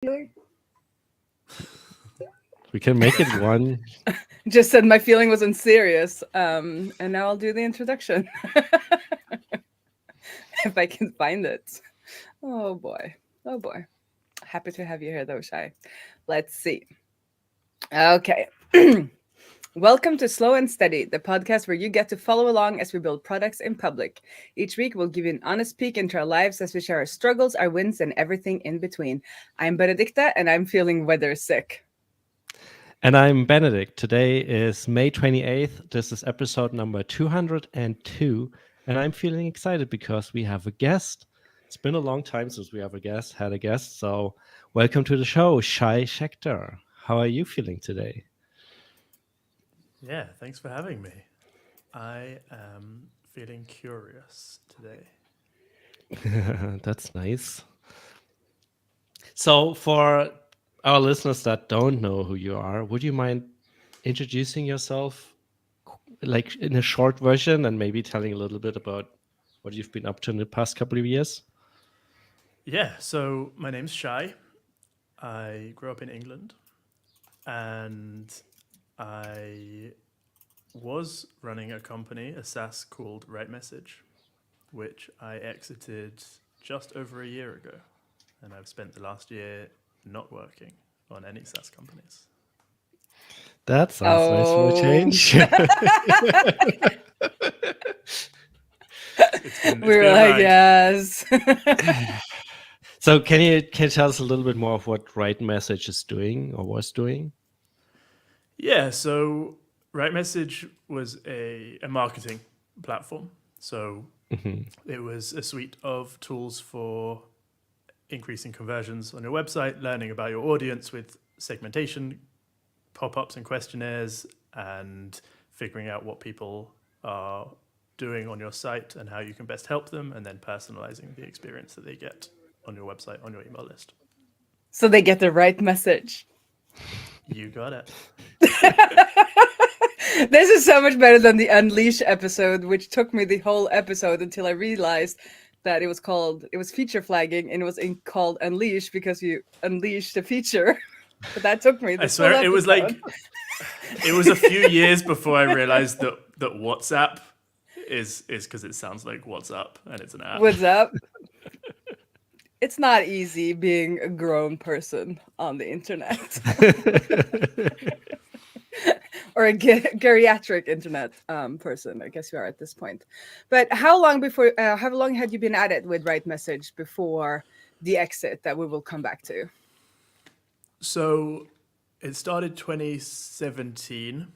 We can make it one. Just said my feeling wasn't serious. And now I'll do the introduction if I can find it. Oh boy. Oh boy. Happy to have you here though, Shai. Let's see. Okay. Welcome to Slow and Steady, the podcast where you get to follow along as we build products in public. Each week, we'll give you an honest peek into our lives as we share our struggles, our wins, and everything in between. I'm Benedicta, and I'm feeling weather sick. And I'm Benedict. Today is May 28th. This is episode number 202. And I'm feeling excited because we have a guest. It's been a long time since we had a guest. So welcome to the show, Shai Schechter. How are you feeling today? Yeah, thanks for having me. I am feeling curious today. That's nice. So, for our listeners that don't know who you are, would you mind introducing yourself, like in a short version, and maybe telling a little bit about what you've been up to in the past couple of years? Yeah, so my name's Shai. I grew up in England and I was running a company, a SaaS called RightMessage, which I exited just over a year ago. And I've spent the last year not working on any SaaS companies. That sounds nice for a change. We were like, yes. So can you tell us a little bit more of what RightMessage is doing or was doing? Yeah, so RightMessage was a marketing platform. So it was a suite of tools for increasing conversions on your website, learning about your audience with segmentation, pop-ups and questionnaires, and figuring out what people are doing on your site and how you can best help them, and then personalizing the experience that they get on your website, on your email list. So they get the right message. You got it. This is so much better than the Unleash episode, which took me the whole episode until I realized that it was feature flagging and it was called Unleash because you unleashed the feature. But that took me. I swear, it was a few years before I realized that WhatsApp is because it sounds like WhatsApp and it's an app. What's up? It's not easy being a grown person on the internet. Or a geriatric internet person, I guess you are at this point. But how long had you been at it with RightMessage before the exit that we will come back to? So it started 2017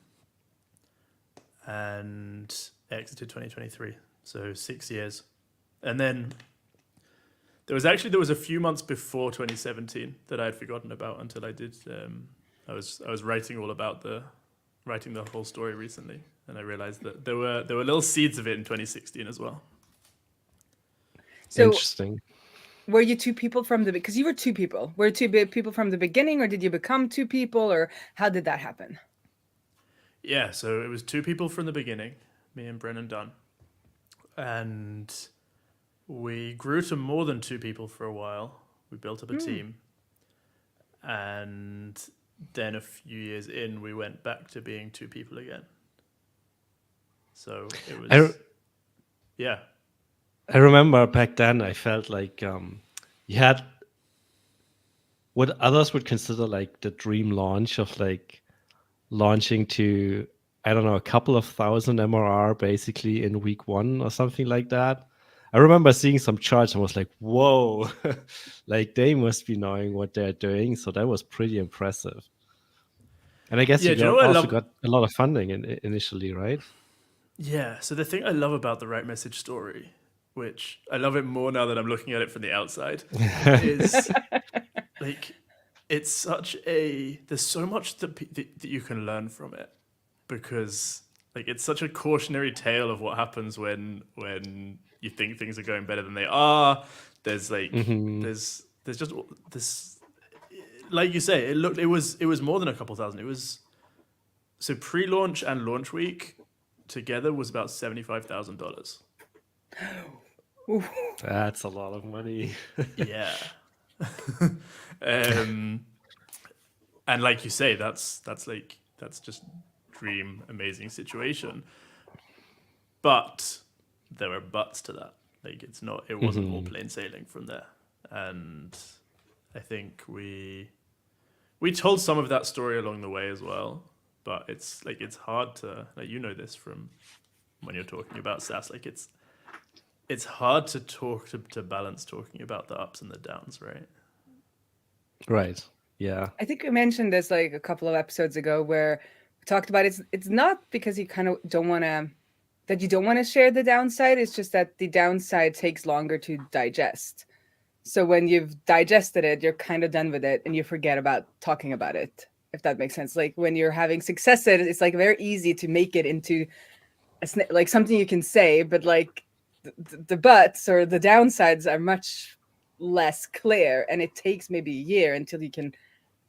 and exited 2023. So 6 years. And then there was a few months before 2017 that I had forgotten about until I did. I was writing all about writing the whole story recently, and I realized that there were little seeds of it in 2016 as well. So, interesting. Were you two people from because you were two people? Were two people from the beginning, or did you become two people, or how did that happen? Yeah, so it was two people from the beginning, me and Brennan Dunn, and we grew to more than two people for a while. We built up a team, and then a few years in, we went back to being two people again. So it was, yeah. I remember back then I felt like you had what others would consider like the dream launch of like launching to, I don't know, a couple of thousand MRR basically in week one or something like that. I remember seeing some charts and was like, whoa, like they must be knowing what they're doing. So that was pretty impressive. And I guess you also got a lot of funding initially, right? Yeah. So the thing I love about the RightMessage story, which I love it more now that I'm looking at it from the outside, is like it's there's so much that you can learn from it, because like it's such a cautionary tale of what happens when you think things are going better than they are. There's like there's just this, like you say, it was more than a couple thousand. It was, so pre-launch and launch week together was about $75,000. That's a lot of money. Yeah. um, and like you say, that's just dream amazing situation. But there are buts to that. Like it wasn't all plain sailing from there. And I think we told some of that story along the way as well. But it's hard to, like, you know this from when you're talking about SaaS. Like it's hard to to balance talking about the ups and the downs, right? Right. Yeah. I think we mentioned this like a couple of episodes ago where we talked about it's not because you kind of don't want to that you don't want to share the downside. It's just that the downside takes longer to digest. So when you've digested it, you're kind of done with it and you forget about talking about it, if that makes sense. Like when you're having success at it, it's like very easy to make it into like something you can say, but like the buts or the downsides are much less clear, and it takes maybe a year until you can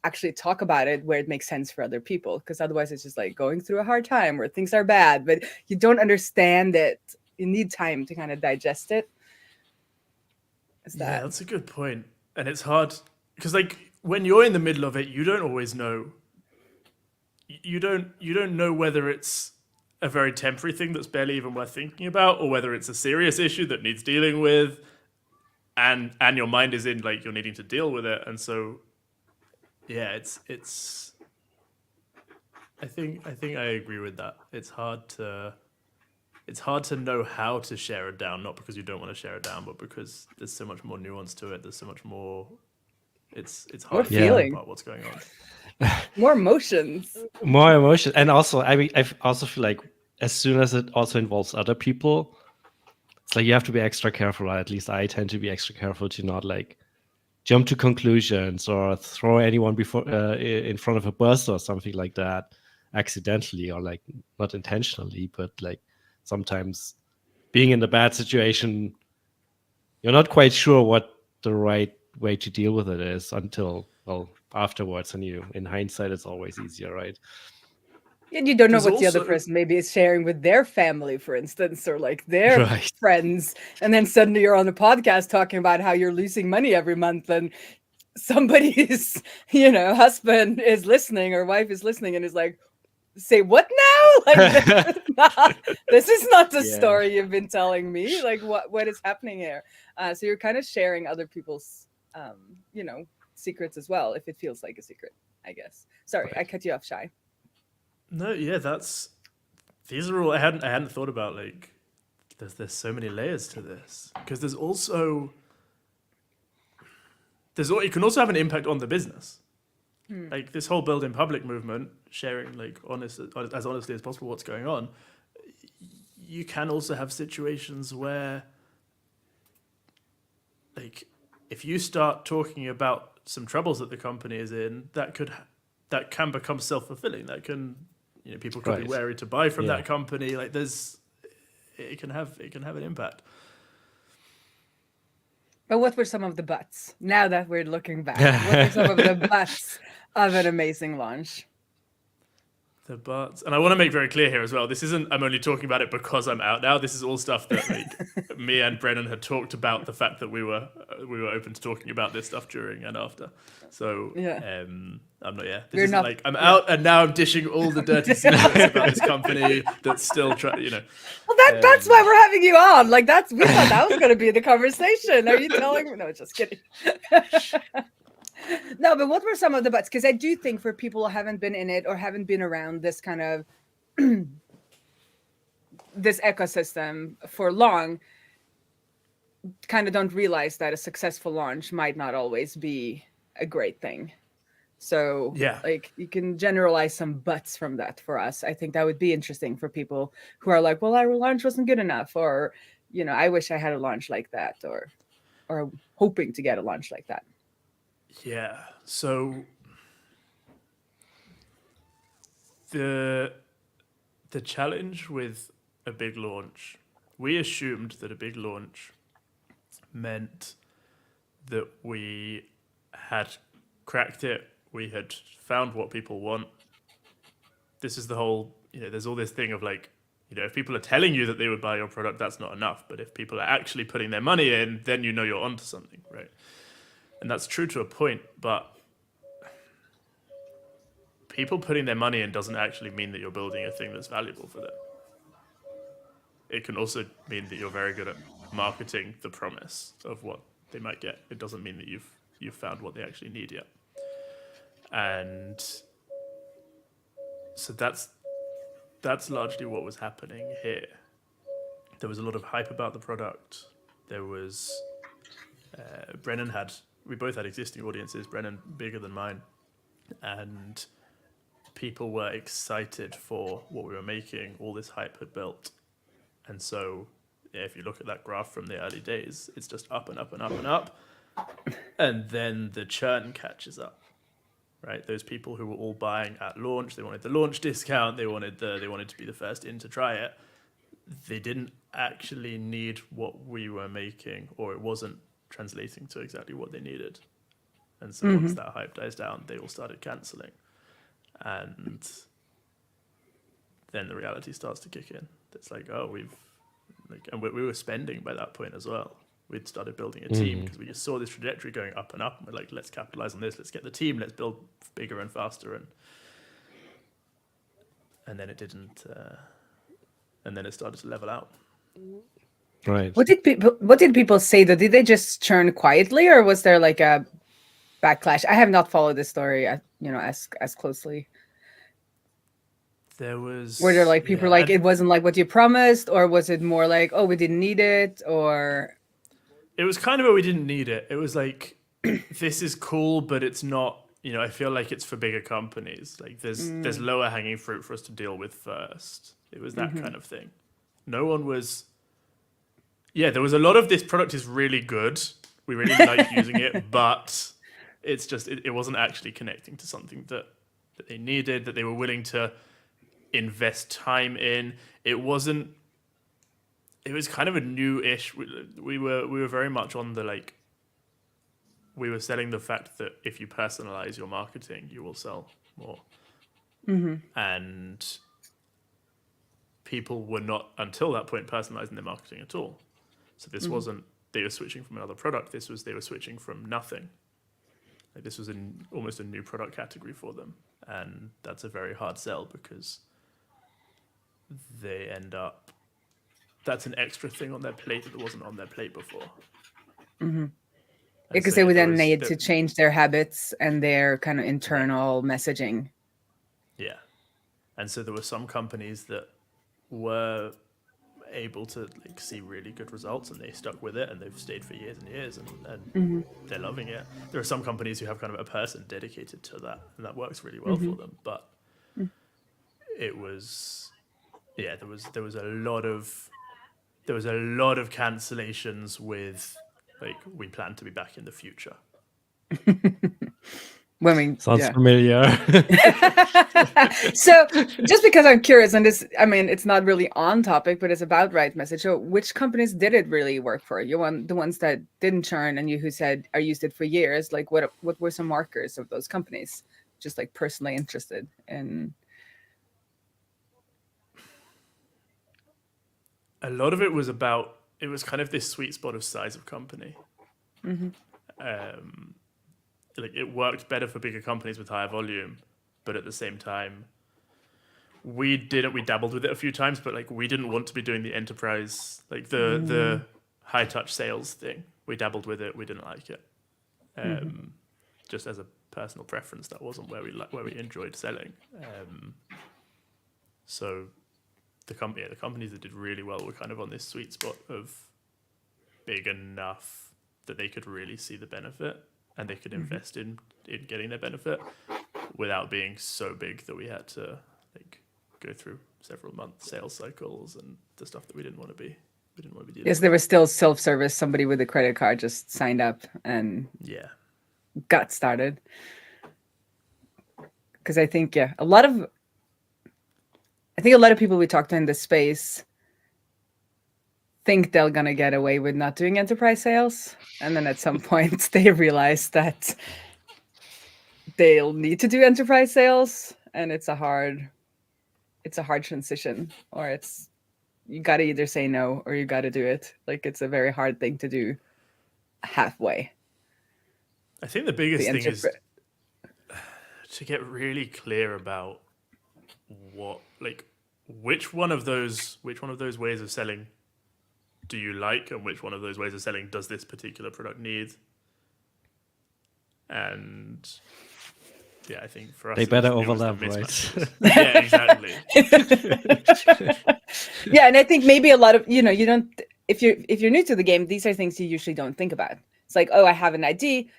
actually talk about it where it makes sense for other people, because otherwise it's just like going through a hard time where things are bad but you don't understand it. You need time to kind of digest it. Yeah, that's a good point. And it's hard because, like, when you're in the middle of it, you don't always know. You don't know whether it's a very temporary thing that's barely even worth thinking about, or whether it's a serious issue that needs dealing with, and your mind is in, like, you're needing to deal with it. And so yeah, it's I think I agree with that. It's hard to know how to share it down, not because you don't want to share it down, but because there's so much more nuance to it. There's so much more. It's More hard to Yeah. feel feeling, apart what's going on. more emotions. More emotion. And also, I mean, I also feel like as soon as it also involves other people, it's like you have to be extra careful. Or at least I tend to be extra careful to not like jump to conclusions or throw anyone before in front of a bus or something like that accidentally, or like not intentionally, but like sometimes being in a bad situation, you're not quite sure what the right way to deal with it is until, well, afterwards. And you, in hindsight, it's always easier, right? And you don't know There's what the other also person maybe is sharing with their family, for instance, or like their Right. friends. And then suddenly you're on the podcast talking about how you're losing money every month, and somebody's, husband is listening or wife is listening and is like, say what now? Like this is not the Yeah. story you've been telling me. Like what is happening here? So you're kind of sharing other people's, secrets as well, if it feels like a secret, I guess. Sorry, I Right. cut you off, Shy. no, yeah, these are all I hadn't thought about. Like, there's so many layers to this because you can also have an impact on the business. Like this whole build in public movement, sharing like as honestly as possible what's going on. You can also have situations where, like, if you start talking about some troubles that the company is in, that can become self-fulfilling. That can, people could be Right. wary to buy from Yeah. that company. Like, it can have an impact. But what were some of the buts? Now that we're looking back, what were some of the buts of an amazing launch? The buts, and I want to make very clear here as well. This isn't. I'm only talking about it because I'm out now. This is all stuff that, like, me and Brennan had talked about, the fact that we were open to talking about this stuff during and after. So Yeah. I'm not. Yeah, this We're isn't not- like I'm out and now I'm dishing all the dirty secrets about this company that's still trying. Well, that's why we're having you on. Like we thought that was going to be the conversation. Are you telling me? No, just kidding. No, but what were some of the buts? Because I do think for people who haven't been in it or haven't been around this kind of this ecosystem for long, kind of don't realize that a successful launch might not always be a great thing. So Yeah. like you can generalize some buts from that for us. I think that would be interesting for people who are like, well, our launch wasn't good enough, or, I wish I had a launch like that, or hoping to get a launch like that. Yeah. So the challenge with a big launch, we assumed that a big launch meant that we had cracked it, we had found what people want. This is the whole, there's all this thing of like, if people are telling you that they would buy your product, that's not enough. But if people are actually putting their money in, then you're onto something, right? And that's true to a point, but people putting their money in doesn't actually mean that you're building a thing that's valuable for them. It can also mean that you're very good at marketing the promise of what they might get. It doesn't mean that you've found what they actually need yet. And so that's largely what was happening here. There was a lot of hype about the product. There was we both had existing audiences, Brennan bigger than mine, and people were excited for what we were making. All this hype had built. And so if you look at that graph from the early days, it's just up and up and up and up. And then the churn catches up, right? Those people who were all buying at launch, they wanted the launch discount, they wanted to be the first in to try it. They didn't actually need what we were making, or it wasn't translating to exactly what they needed. And so once that hype dies down, they all started canceling. And then the reality starts to kick in. It's like, oh, and we were spending by that point as well. We'd started building a team because we just saw this trajectory going up and up. And we're like, let's capitalize on this. Let's get the team. Let's build bigger and faster. And then it didn't. And then it started to level out. Right. What did people say though? Did they just churn quietly, or was there like a backlash? I have not followed this story, as closely. Were there like people like it wasn't like what you promised, or was it more like, oh, we didn't need it, or? It was kind of we didn't need it. It was like, this is cool, but it's not. I feel like it's for bigger companies. Like there's lower hanging fruit for us to deal with first. It was that kind of thing. No one was. Yeah, there was a lot of this product is really good. We really like using it, but it's just it wasn't actually connecting to something that they needed, that they were willing to invest time in. It was kind of a new-ish. We were very much on the we were selling the fact that if you personalize your marketing, you will sell more. And people were not until that point personalizing their marketing at all. So this wasn't they were switching from another product. They were switching from nothing. Like this was almost a new product category for them, and that's a very hard sell because they end up. That's an extra thing on their plate that wasn't on their plate before. Because they would then need to change their habits and their kind of internal messaging. Yeah, and so there were some companies that were able to see really good results, and they stuck with it, and they've stayed for years and years, and they're loving it. There are some companies who have kind of a person dedicated to that, and that works really well for them. But it was, there was a lot of cancellations with we plan to be back in the future. Sounds familiar. So just because I'm curious, and it's not really on topic, but it's about right message. So which companies did it really work for? The ones that didn't churn, and you who said I used it for years, like what were some markers of those companies? Just personally interested in. A lot of it was kind of this sweet spot of size of company. It worked better for bigger companies with higher volume, but at the same time, we dabbled with it a few times, but we didn't want to be doing the enterprise, the high touch sales thing. We dabbled with it, we didn't like it. Just as a personal preference, that wasn't where we enjoyed selling. So the companies that did really well were kind of on this sweet spot of big enough that they could really see the benefit, and they could invest in getting their benefit without being so big that we had to go through several month sales cycles and the stuff that we didn't want to be dealing Yes, there was still self-service. Somebody with a credit card just signed up and got started. Because I think a lot of people we talk to in this space think they're gonna get away with not doing enterprise sales, and then at some point they realize that they'll need to do enterprise sales, and it's a hard transition, or you got to either say no or you got to do it. It's a very hard thing to do halfway. I think the biggest the thing is interpret. to get really clear about what, like, which one of those ways of selling do you like, and which one of those ways of selling does this particular product need? And yeah, I think for us They better it was the overlap, right? mismatches. Yeah, exactly. Yeah, and I think maybe a lot of you don't if you're new to the game, these are things you usually don't think about. It's like, oh, I have an ID,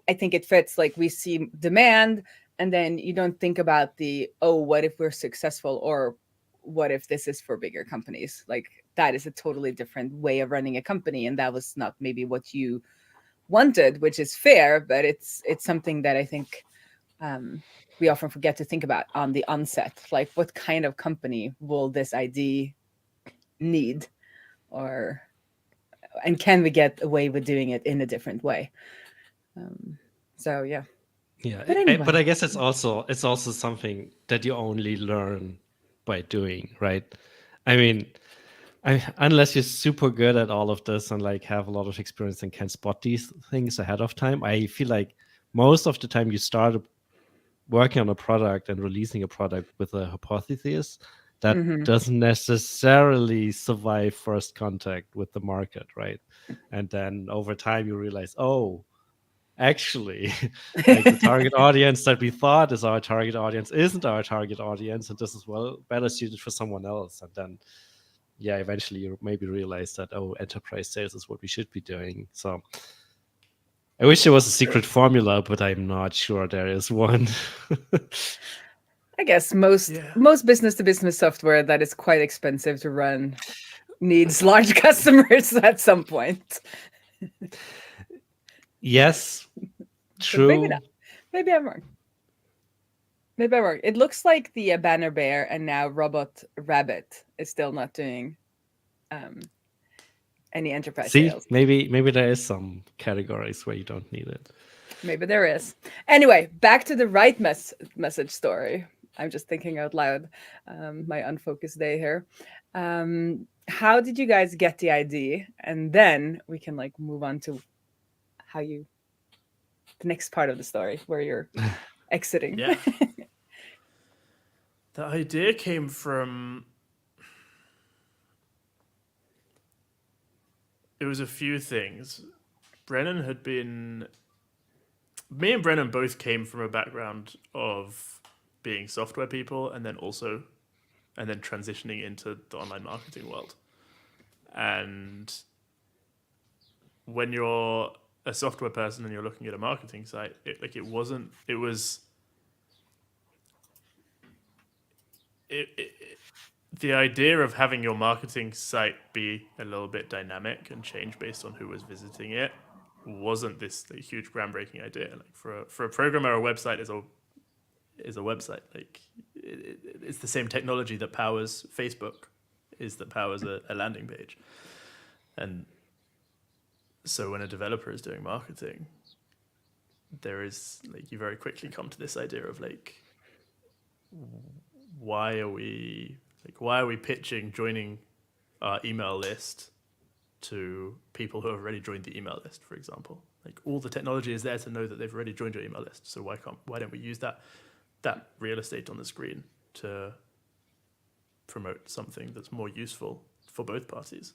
I think it fits, like we see demand, and then you don't think about the, oh, what if we're successful, or what if this is for bigger companies? Like that is a totally different way of running a company, and that was not maybe what you wanted, which is fair, but it's something that I think we often forget to think about on the onset. Like, what kind of company will this ID need, or and can we get away with doing it in a different way? So yeah, Yeah, but but anyway. I guess it's also something that you only learn by doing, right? I mean, unless you're super good at all of this and like have a lot of experience and can spot these things ahead of time, I feel like most of the time you start working on a product and releasing a product with a hypothesis that Mhm. doesn't necessarily survive first contact with the market, right? And then over time you realize, oh, actually, like the target audience that we thought is our target audience isn't our target audience, and this is well better suited for someone else. And then yeah, eventually you maybe realize that, oh, enterprise sales is what we should be doing. So I wish there was a secret formula, but I'm not sure there is one. I guess most Yeah. most business to business software that is quite expensive to run needs large customers at some point. Yes, But maybe not. true. Maybe I'm wrong. Maybe I'm wrong. It looks like the Banner Bear and now Robot Rabbit is still not doing um, any enterprise See, sales. maybe there is some categories where you don't need it. Maybe there is. Anyway, back to the right message story. I'm just thinking out loud. My unfocused day here. How did you guys get the idea? And then we can like move on to how you the next part of the story where you're exiting. Yeah. The idea came from, it was a few things. Brennan had been, me and Brennan both came from a background of being software people and then transitioning into the online marketing world. And when you're a software person and you're looking at a marketing site, the idea of having your marketing site be a little bit dynamic and change based on who was visiting it wasn't this huge groundbreaking idea. Like for a programmer, a website is a website. Like it's the same technology that powers Facebook, that powers a landing page. And so when a developer is doing marketing, there is like, you very quickly come to this idea of like, why are we pitching joining our email list to people who have already joined the email list, for example? Like, all the technology is there to know that they've already joined your email list. So why don't we use that real estate on the screen to promote something that's more useful for both parties?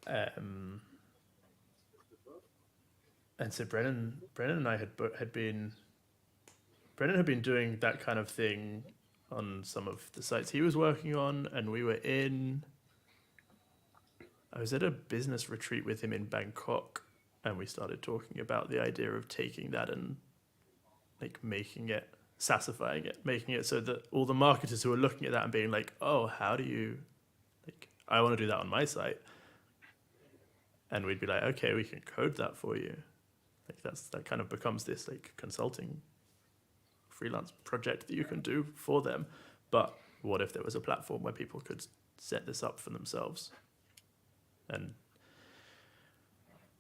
And so Brennan and I had been doing that kind of thing on some of the sites he was working on, and I was at a business retreat with him in Bangkok, and we started talking about the idea of taking that and like making it, SaaSifying it, making it so that all the marketers who are looking at that and being like, oh, how do you, like, I want to do that on my site. And we'd be like, okay, we can code that for you. Like that kind of becomes this like consulting freelance project that you can do for them. But what if there was a platform where people could set this up for themselves? And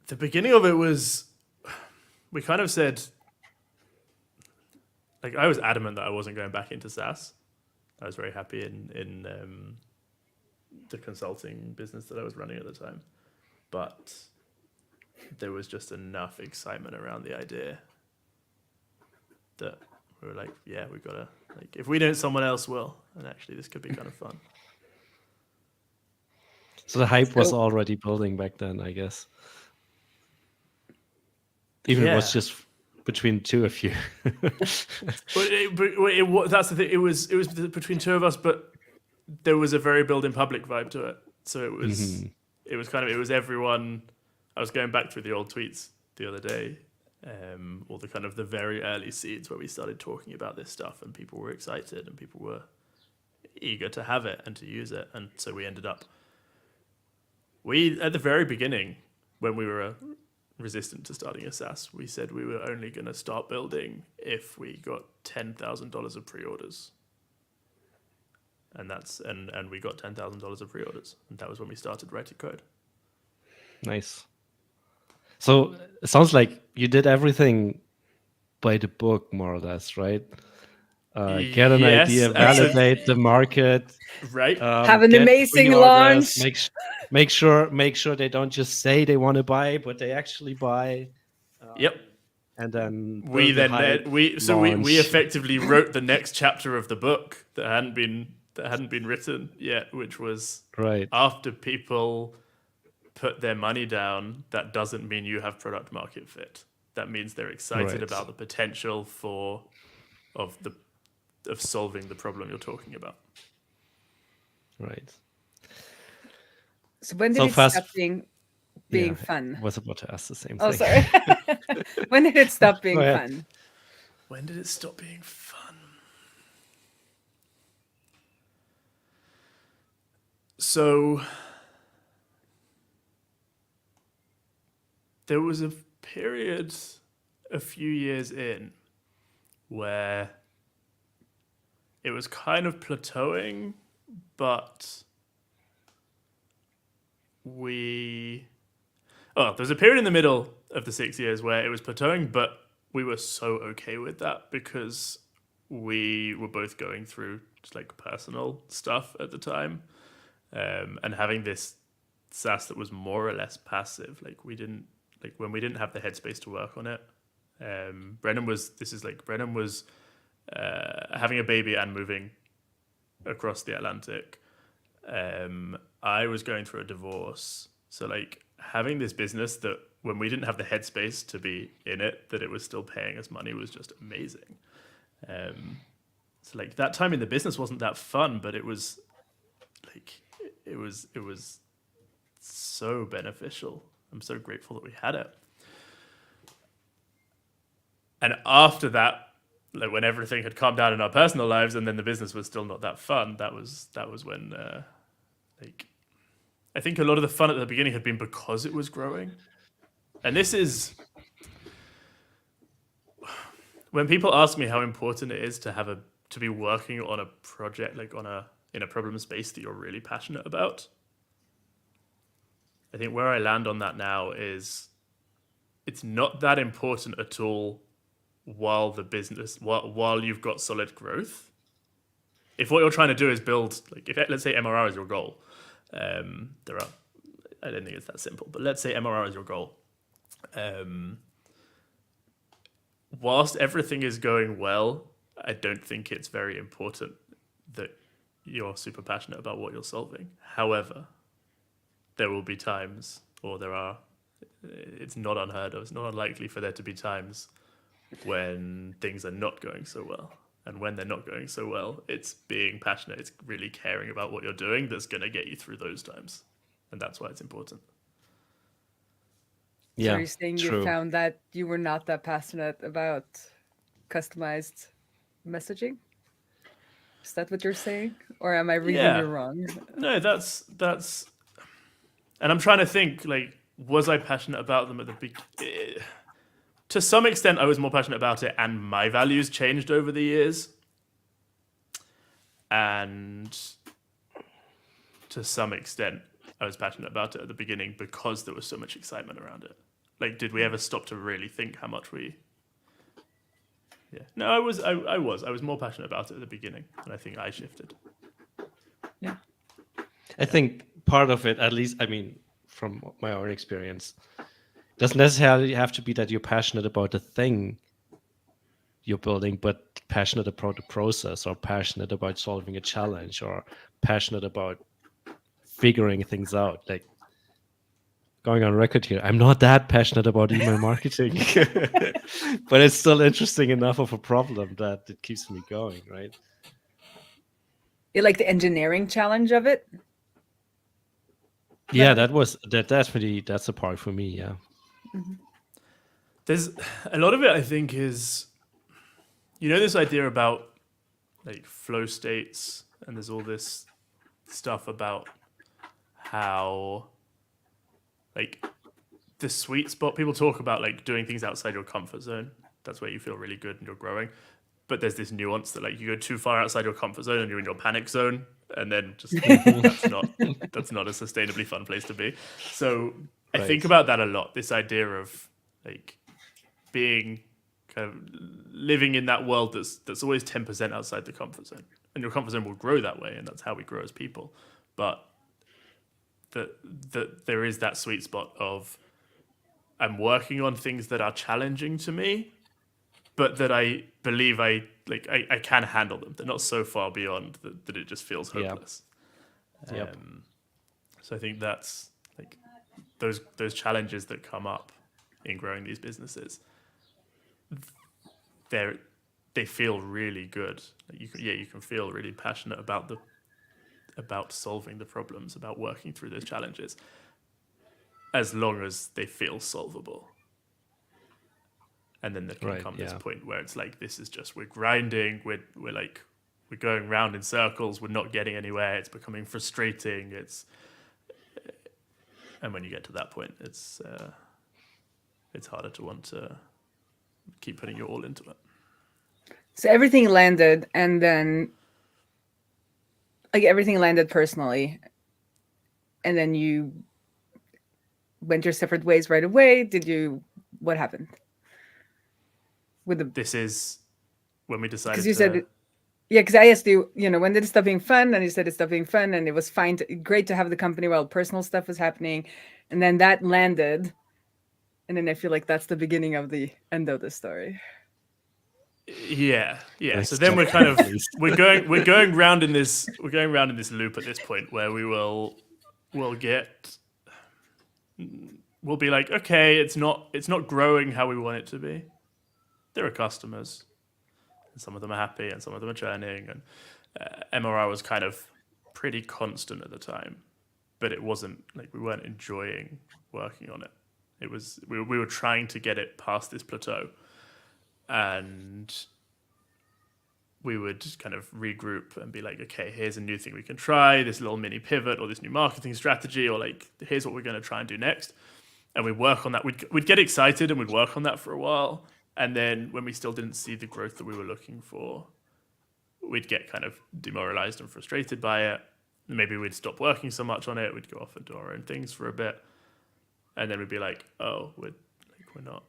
the beginning of it was, we kind of said, like, I was adamant that I wasn't going back into SaaS. I was very happy in the consulting business that I was running at the time. But there was just enough excitement around the idea that we were like, yeah, we gotta, like, if we don't, someone else will, and actually this could be kind of fun. So the hype was So- already building back then, I guess. Even it was Yeah. just between two of you. That's the thing. It was between two of us, but there was a very build in public vibe to it. So it was it was everyone. I was going back through the old tweets the other day, all the kind of the very early seeds where we started talking about this stuff, and people were excited and people were eager to have it and to use it, and so we ended up. We at the very beginning, when we were resistant to starting a SaaS, we said we were only going to start building if we got $10,000 of pre-orders, and we got $10,000 of pre-orders, and that was when we started writing code. Nice. So it sounds like you did everything by the book, more or less, right? Get an idea, validate the market, right? Have an get amazing pre-orders, launch. make sure they don't just say they want to buy, but they actually buy. Yep. And then We build the then hype, we launch. effectively wrote the next chapter of the book that hadn't been written yet, which was right. after people put their money down, that doesn't mean you have product market fit. That means they're excited Right. about the potential of solving the problem you're talking about. Right. So when did So it fast- stop being Yeah, fun? I was about to ask the same Oh, thing. sorry. When did it stop being Go ahead. fun? When did it stop being fun? So there was a period a few years in where it was kind of plateauing, but there's a period in the middle of the 6 years where it was plateauing, but we were so okay with that because we were both going through just like personal stuff at the time, and having this SaaS that was more or less passive. Like when we didn't have the headspace to work on it. Brennan was having a baby and moving across the Atlantic. I was going through a divorce, so like having this business that when we didn't have the headspace to be in it, that it was still paying us money was just amazing. So like that time in the business wasn't that fun, but it was like it was so beneficial. I'm so grateful that we had it. And after that, like when everything had calmed down in our personal lives, and then the business was still not that fun, that was when like I think a lot of the fun at the beginning had been because it was growing. And this is when people ask me how important it is to be working on a project, like in a problem space that you're really passionate about. I think where I land on that now is it's not that important at all while you've got solid growth. If what you're trying to do is build, like let's say MRR is your goal, I don't think it's that simple, but let's say MRR is your goal. Whilst everything is going well, I don't think it's very important that you're super passionate about what you're solving. However, there will be times, it's not unheard of, it's not unlikely for there to be times when things are not going so well. And when they're not going so well, it's being passionate, it's really caring about what you're doing that's going to get you through those times. And that's why it's important. Yeah, So you're saying true. you found that you were not that passionate about customized messaging? Is that what you're saying? Or am I reading Yeah. you wrong? No, that's and I'm trying to think, like, was I passionate about them at the beginning? To some extent, I was more passionate about it, and my values changed over the years. And to some extent, I was passionate about it at the beginning because there was so much excitement around it. Like, did we ever stop to really think how much we... Yeah. No, I was more passionate about it at the beginning, and I think I shifted. Yeah. I think part of it, at least, I mean, from my own experience, Doesn't necessarily have to be that you're passionate about the thing you're building, but passionate about the process, or passionate about solving a challenge, or passionate about figuring things out. Like, going on record here, I'm not that passionate about email marketing, but it's still interesting enough of a problem that it keeps me going, right? You like the engineering challenge of it? Yeah, But that's a part for me. Yeah. There's a lot of it, I think, is, this idea about like flow states, and there's all this stuff about how like the sweet spot, people talk about like doing things outside your comfort zone. That's where you feel really good and you're growing. But there's this nuance that like you go too far outside your comfort zone and you're in your panic zone, and then just that's not a sustainably fun place to be. So I think Right. about that a lot. This idea of like being kind of living in that world that's always 10% outside the comfort zone, and your comfort zone will grow that way, and that's how we grow as people. But that there is that sweet spot of I'm working on things that are challenging to me, but that I believe I can handle them. They're not so far beyond that it just feels Yeah. hopeless. Yep. So I think that's like those challenges that come up in growing these businesses. They feel really good. You can feel really passionate about solving the problems, about working through those challenges, as long as they feel solvable. And then there can Right. come this Yeah. point where it's like, this is just, we're grinding, we're going round in circles, we're not getting anywhere, it's becoming frustrating. And when you get to that point, it's harder to want to keep putting your all into it. so everything landed, and then like everything landed personally, and then you went your separate ways right away. What happened with the, This is when we because decided you said to. yeah, because I asked you, when did it stop being fun? And you said it stopped being fun, and it was fine, great to have the company while personal stuff was happening, and then that landed, and then I feel like that's the beginning of the end of the story. Yeah. Next So then step, we're kind of please. we're going round in this loop at this point where we'll be like, okay, it's not growing how we want it to be. There are customers, and some of them are happy, and some of them are churning, and MRR was kind of pretty constant at the time, but it wasn't like we weren't enjoying working on it. It was we were trying to get it past this plateau, and we would kind of regroup and be like, okay, here's a new thing we can try, this little mini pivot or this new marketing strategy, or like, here's what we're going to try and do next. And we'd work on that. We'd get excited and we'd work on that for a while. And then when we still didn't see the growth that we were looking for, we'd get kind of demoralized and frustrated by it. Maybe we'd stop working so much on it. We'd go off and do our own things for a bit. And then we'd be like, oh, we're not.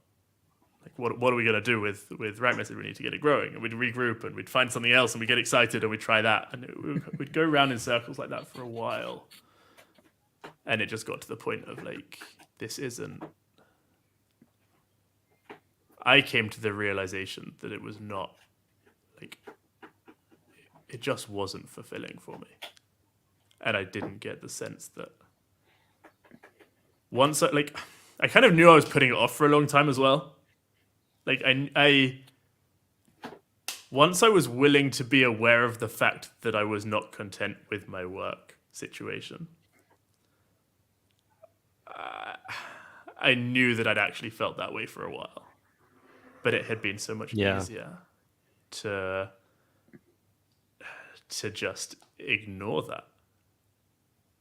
Like, what are we going to do with Right Message? We need to get it growing. And we'd regroup and we'd find something else and we'd get excited and we'd try that. And we'd go around in circles like that for a while. And it just got to the point of like, this isn't. I came to the realization that it was not, like, it just wasn't fulfilling for me. And I didn't get the sense that once I kind of knew I was putting it off for a long time as well. Like I once I was willing to be aware of the fact that I was not content with my work situation, I knew that I'd actually felt that way for a while. But it had been so much easier to just ignore that.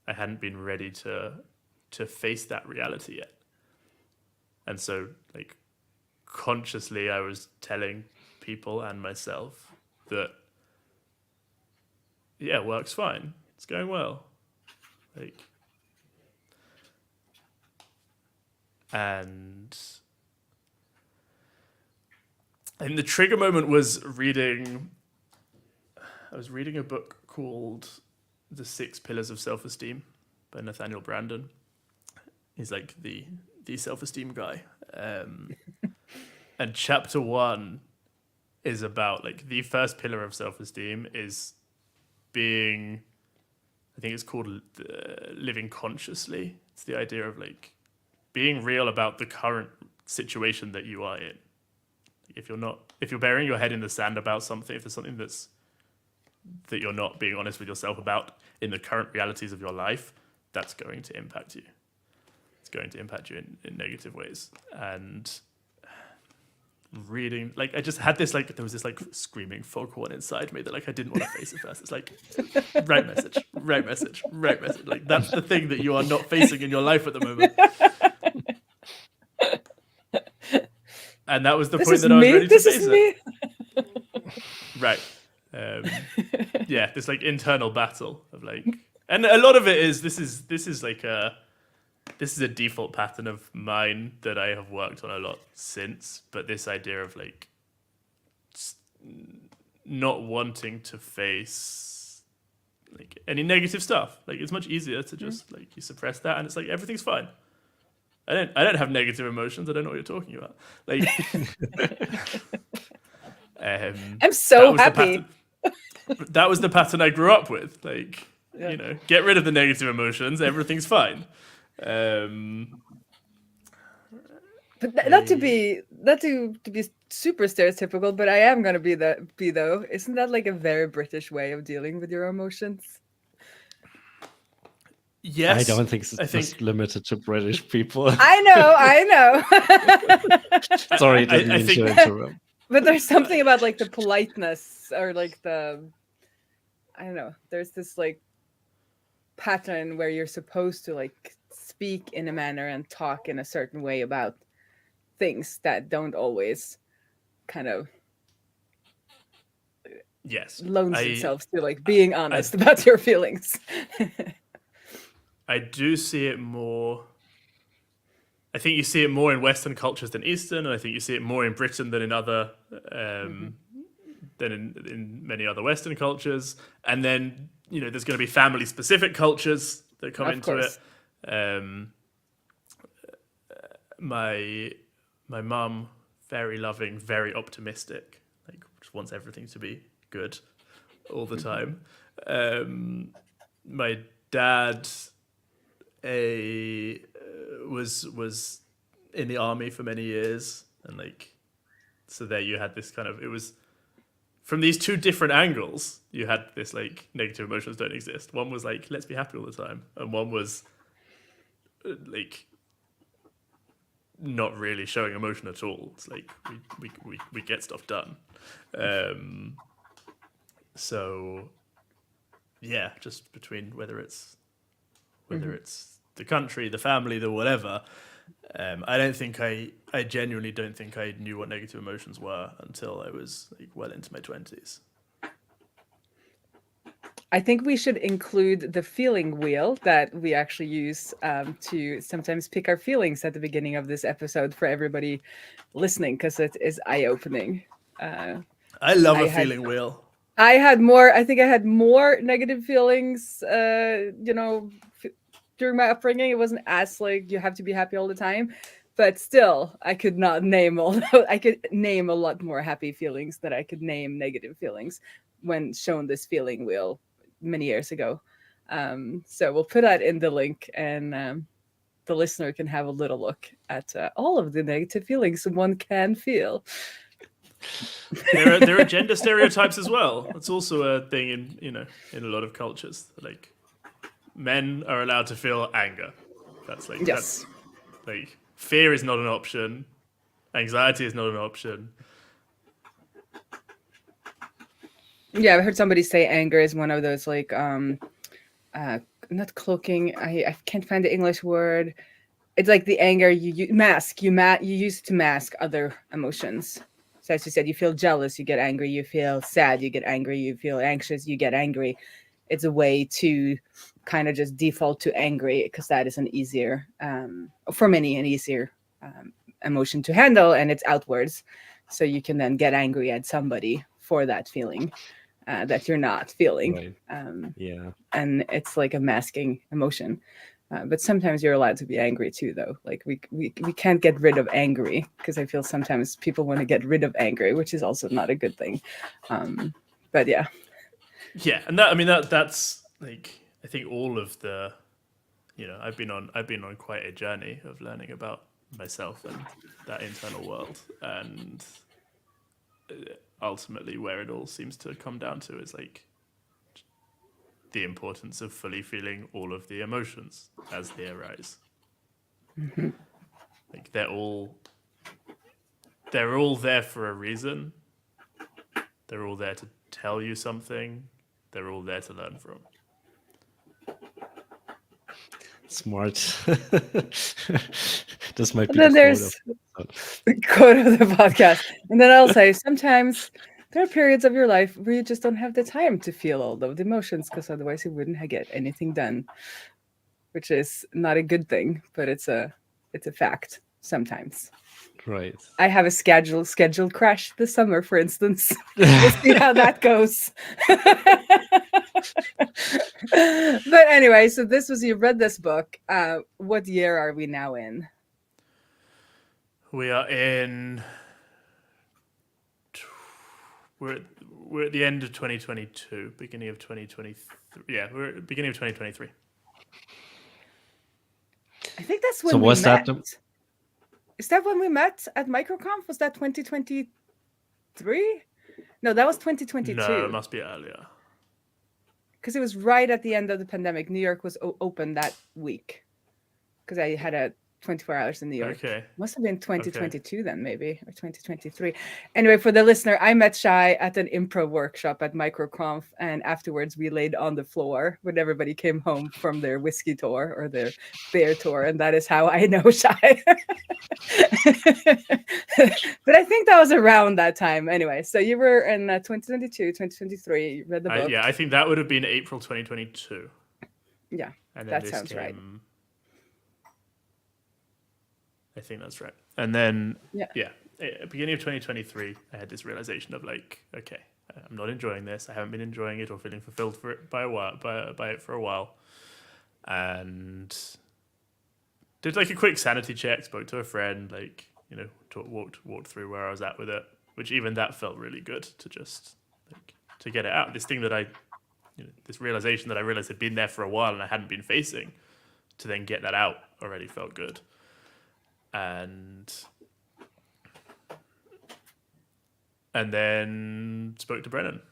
I hadn't been ready to face that reality yet. And so, like, consciously I was telling people and myself that, yeah, work's fine. It's going well. Like, and the trigger moment was I was reading a book called The 6 Pillars of Self-Esteem by Nathaniel Branden. He's like the the self-esteem guy, and chapter 1 is about like the first pillar of self-esteem is being, I think it's called living consciously. It's the idea of like being real about the current situation that you are in. If you're burying your head in the sand about something, if there's something that you're not being honest with yourself about in the current realities of your life, that's going to impact you. It's going to impact you in negative ways. And reading, like, I just had this, like, there was this, like, screaming foghorn inside me that, like, I didn't want to face at first. It's like, right message, right message, right message. Like, that's the thing that you are not facing in your life at the moment. And that was the point that I was ready to face it. Right. Yeah, this like internal battle of like, and a lot of it is this is a default pattern of mine that I have worked on a lot since. But this idea of like not wanting to face like any negative stuff, like it's much easier to just like you suppress that, and it's like everything's fine. I don't have negative emotions. I don't know what you're talking about. Like, I'm so happy. That was the pattern I grew up with. Like, you know, get rid of the negative emotions. Everything's fine. But not to be super stereotypical, but I am gonna be though. Isn't that like a very British way of dealing with your emotions? Yes, I don't think it's just limited to British people. I know. Sorry, didn't mean to interrupt. But there's something about like the politeness or like the, I don't know. There's this like pattern where you're supposed to like speak in a manner and talk in a certain way about things that don't always kind of loans itself to like being honest about your feelings. I do see it more. I think you see it more in Western cultures than Eastern, and I think you see it more in Britain than in other than in many other Western cultures. And then you know, there's going to be family-specific cultures that come into it. My mum, very loving, very optimistic, like just wants everything to be good all the time. My dad was in the army for many years, and like so there you had this kind of, it was from these two different angles. You had this like negative emotions don't exist. One was like let's be happy all the time, and one was like not really showing emotion at all. It's like we get stuff done. So yeah, just between whether it's the country, the family, the whatever. I genuinely don't think I knew what negative emotions were until I was like well into my 20s. I think we should include the feeling wheel that we actually use to sometimes pick our feelings at the beginning of this episode for everybody listening, because it is eye-opening. I love a feeling wheel. I think I had more negative feelings, during my upbringing. It wasn't as like you have to be happy all the time, but still I could not name I could name a lot more happy feelings than I could name negative feelings when shown this feeling wheel many years ago. So we'll put that in the link, and the listener can have a little look at all of the negative feelings one can feel. There are gender stereotypes as well. It's also a thing in a lot of cultures. Like men are allowed to feel anger. That's like that's like fear is not an option. Anxiety is not an option. Yeah, I heard somebody say anger is one of those like not cloaking. I can't find the English word. It's like the anger you mask. You use it to mask other emotions. So as you said, you feel jealous, you get angry. You feel sad, you get angry. You feel anxious, you get angry. It's a way to kind of just default to angry, because that is an easier, for many, an easier emotion to handle, and it's outwards. So you can then get angry at somebody for that feeling that you're not feeling. Right. And it's like a masking emotion. But sometimes you're allowed to be angry too, though. Like we can't get rid of angry, because I feel sometimes people want to get rid of angry, which is also not a good thing. But yeah. Yeah, and that, I mean, that's like, I think all of the, I've been on quite a journey of learning about myself and that internal world, and ultimately where it all seems to come down to is like the importance of fully feeling all of the emotions as they arise. Like they're all there for a reason. They're all there to tell you something. They're all there to learn from. Smart. This might And be then the quote there's of the quote of the podcast. And then I'll say sometimes there are periods of your life where you just don't have the time to feel all of the emotions, because otherwise you wouldn't get anything done, which is not a good thing, but it's a fact sometimes. right. I have a scheduled crash this summer, for instance. We'll see how that goes. But anyway, so you read this book. What year are we now in? We are in. We're at the end of 2022, beginning of 2023. Yeah, we're at the beginning of 2023. I think that's when So we was met. that Is that when we met at MicroConf? Was that 2023? No, that was 2022. No, it must be earlier. Because it was right at the end of the pandemic. New York was open that week, because I had a 24 hours in New York. Okay. Must have been 2022 then, maybe, or 2023. Anyway, for the listener, I met Shai at an improv workshop at MicroConf, and afterwards we laid on the floor when everybody came home from their whiskey tour or their beer tour, and that is how I know Shai. But I think that was around that time. Anyway, so you were in 2022, 2023, you read the book. I think that would have been April 2022. Yeah, and then that this sounds came, right. I think that's right. And then, Yeah. Beginning of 2023, I had this realization of like, okay, I'm not enjoying this. I haven't been enjoying it or feeling fulfilled for it by it for a while, and did like a quick sanity check. Spoke to a friend, like walked through where I was at with it. Which even that felt really good to just to get it out. This thing that this realization that I realized had been there for a while and I hadn't been facing, to then get that out already felt good. And then spoke to Brennan.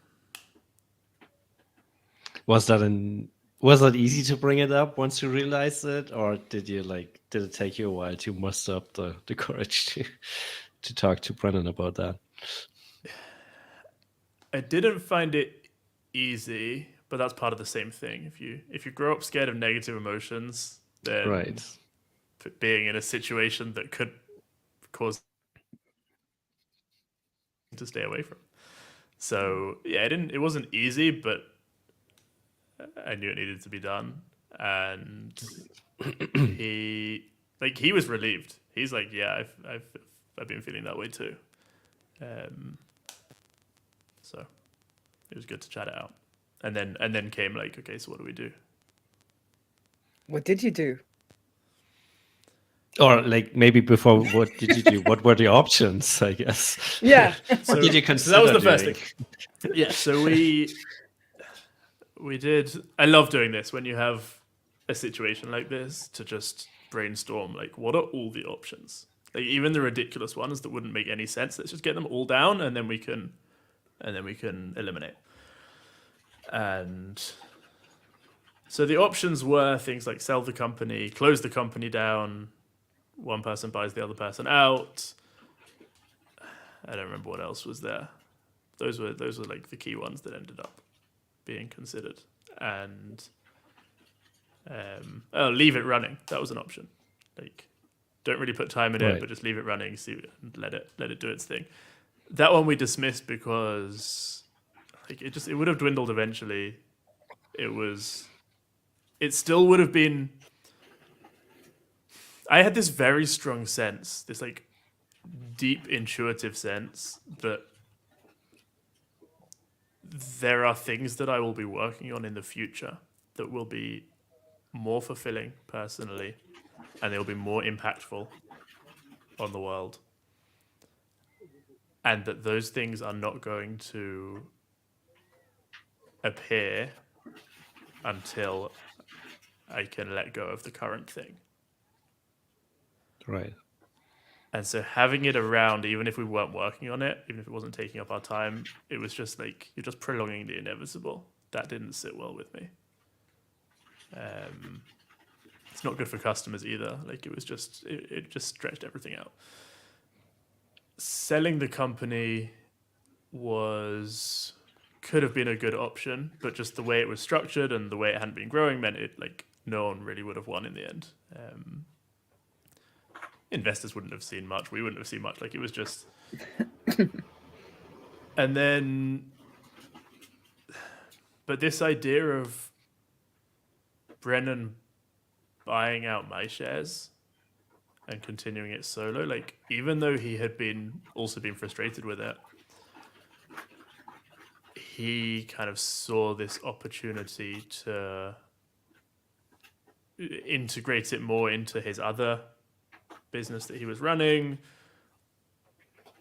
was that easy to bring it up once you realized it, or did it take you a while to muster up the courage to talk to Brennan about that? I didn't find it easy, but that's part of the same thing. If you grow up scared of negative emotions, then Right. being in a situation that could cause to stay away from. So yeah, it wasn't easy, but I knew it needed to be done. And he was relieved. He's like, yeah, I've been feeling that way too. So it was good to chat it out. And then came like, okay, so what do we do? What did you do? Or like maybe before, what did you do? What were the options? I guess. Yeah. What did you consider? So that was the first doing? thing. Yeah. So we did. I love doing this when you have a situation like this, to just brainstorm like, what are all the options? Like even the ridiculous ones that wouldn't make any sense. Let's just get them all down, and then we can eliminate. And so the options were things like sell the company, close the company down, one person buys the other person out. I don't remember what else was there. Those were like the key ones that ended up being considered. And leave it running. That was an option. Like, don't really put time in it, but just leave it running, and let it do its thing. That one we dismissed because like it would have dwindled eventually. It still would have been. I had this very strong sense, this like deep intuitive sense that there are things that I will be working on in the future that will be more fulfilling personally, and they'll be more impactful on the world. And that those things are not going to appear until I can let go of the current thing. Right. And so having it around, even if we weren't working on it, even if it wasn't taking up our time, it was just like you're just prolonging the inevitable. That didn't sit well with me. It's not good for customers either. Like it just stretched everything out. Selling the company could have been a good option, but just the way it was structured and the way it hadn't been growing meant it like no one really would have won in the end. Investors wouldn't have seen much. We wouldn't have seen much. Like it was just, and then, but this idea of Brennan buying out my shares and continuing it solo, like even though he had also been frustrated with it, he kind of saw this opportunity to integrate it more into his other business that he was running,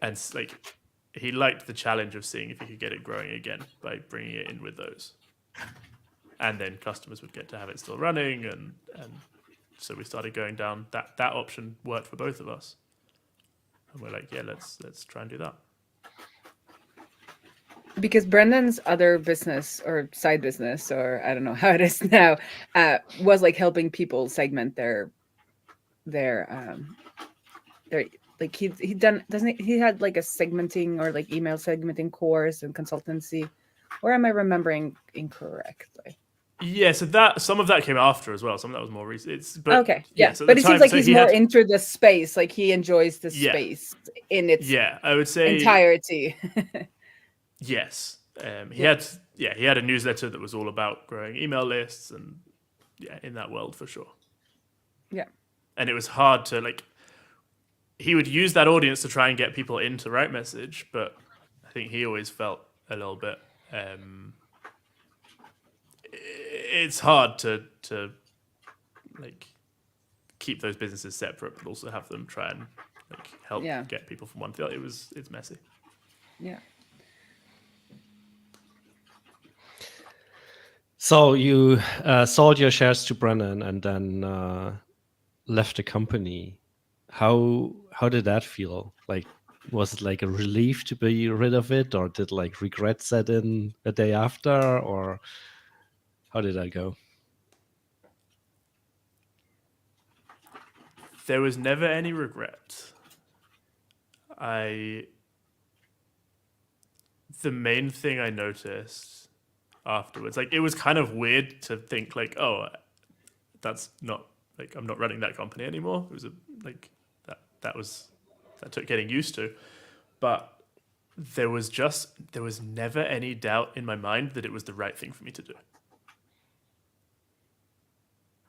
and like he liked the challenge of seeing if he could get it growing again by bringing it in with those, and then customers would get to have it still running, and so we started going down that option. Worked for both of us, and we're like, yeah, let's try and do that. Because Brendan's other business or side business, or I don't know how it is now, was like helping people segment their like he doesn't he had like a segmenting or like email segmenting course and consultancy, or am I remembering incorrectly? Yeah, so that some of that came after as well. Some of that was more recent. Okay, yeah, so but it seems like he's more into the space. Like he enjoys the space in its I would say entirety. Yes, he had a newsletter that was all about growing email lists, and in that world for sure. Yeah, and it was hard to like. He would use that audience to try and get people into Right Message, but I think he always felt a little bit. It's hard to like keep those businesses separate, but also have them try and like help get people from one to the other. It's messy. Yeah. So you sold your shares to Brennan and then left the company. How did that feel? Like, was it like a relief to be rid of it, or did like regret set in a day after, or how did that go? There was never any regret. The main thing I noticed afterwards, like it was kind of weird to think like, oh, that's not like I'm not running that company anymore. It was that took getting used to, but there was never any doubt in my mind that it was the right thing for me to do.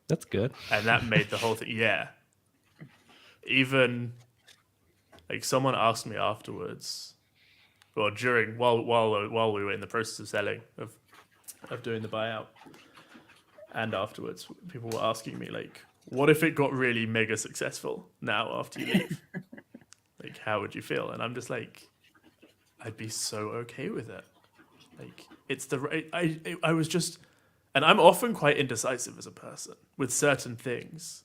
That's good. And that made the whole thing, yeah. Even like someone asked me afterwards, or during while we were in the process of selling of doing the buyout, and afterwards, people were asking me like, "What if it got really mega successful now after you leave? Like, how would you feel?" And I'm just like, I'd be so okay with it. Like, it's the right. I was just, and I'm often quite indecisive as a person with certain things,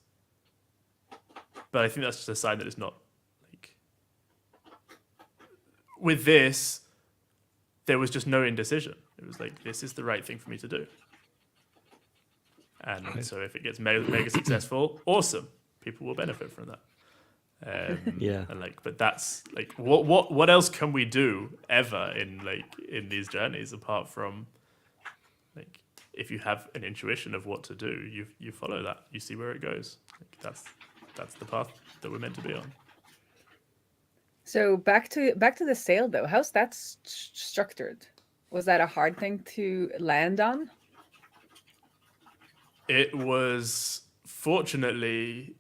but I think that's just a sign that it's not like. With this, there was just no indecision. It was like, this is the right thing for me to do. And so if it gets mega successful, awesome. People will benefit from that. And like, but that's like, what else can we do ever in these journeys apart from like, if you have an intuition of what to do, you follow that, you see where it goes. Like, that's the path that we're meant to be on. So back to the sale though. How's that structured? Was that a hard thing to land on? It was, fortunately,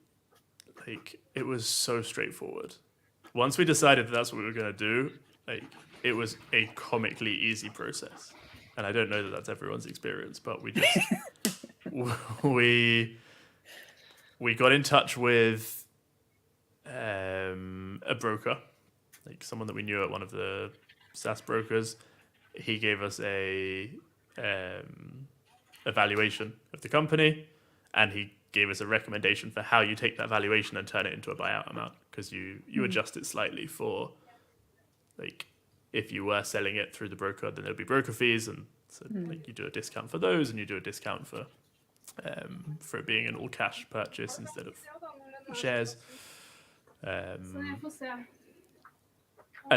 like it was so straightforward. Once we decided that's what we were going to do, like it was a comically easy process. and I don't know that that's everyone's experience, but we just we got in touch with a broker, like someone that we knew at one of the SaaS brokers. He gave us a valuation of the company, and he gave us a recommendation for how you take that valuation and turn it into a buyout amount, because you adjust it slightly for, like, if you were selling it through the broker, then there'd be broker fees, and so like you do a discount for those, and you do a discount for it being an all cash purchase instead of shares, and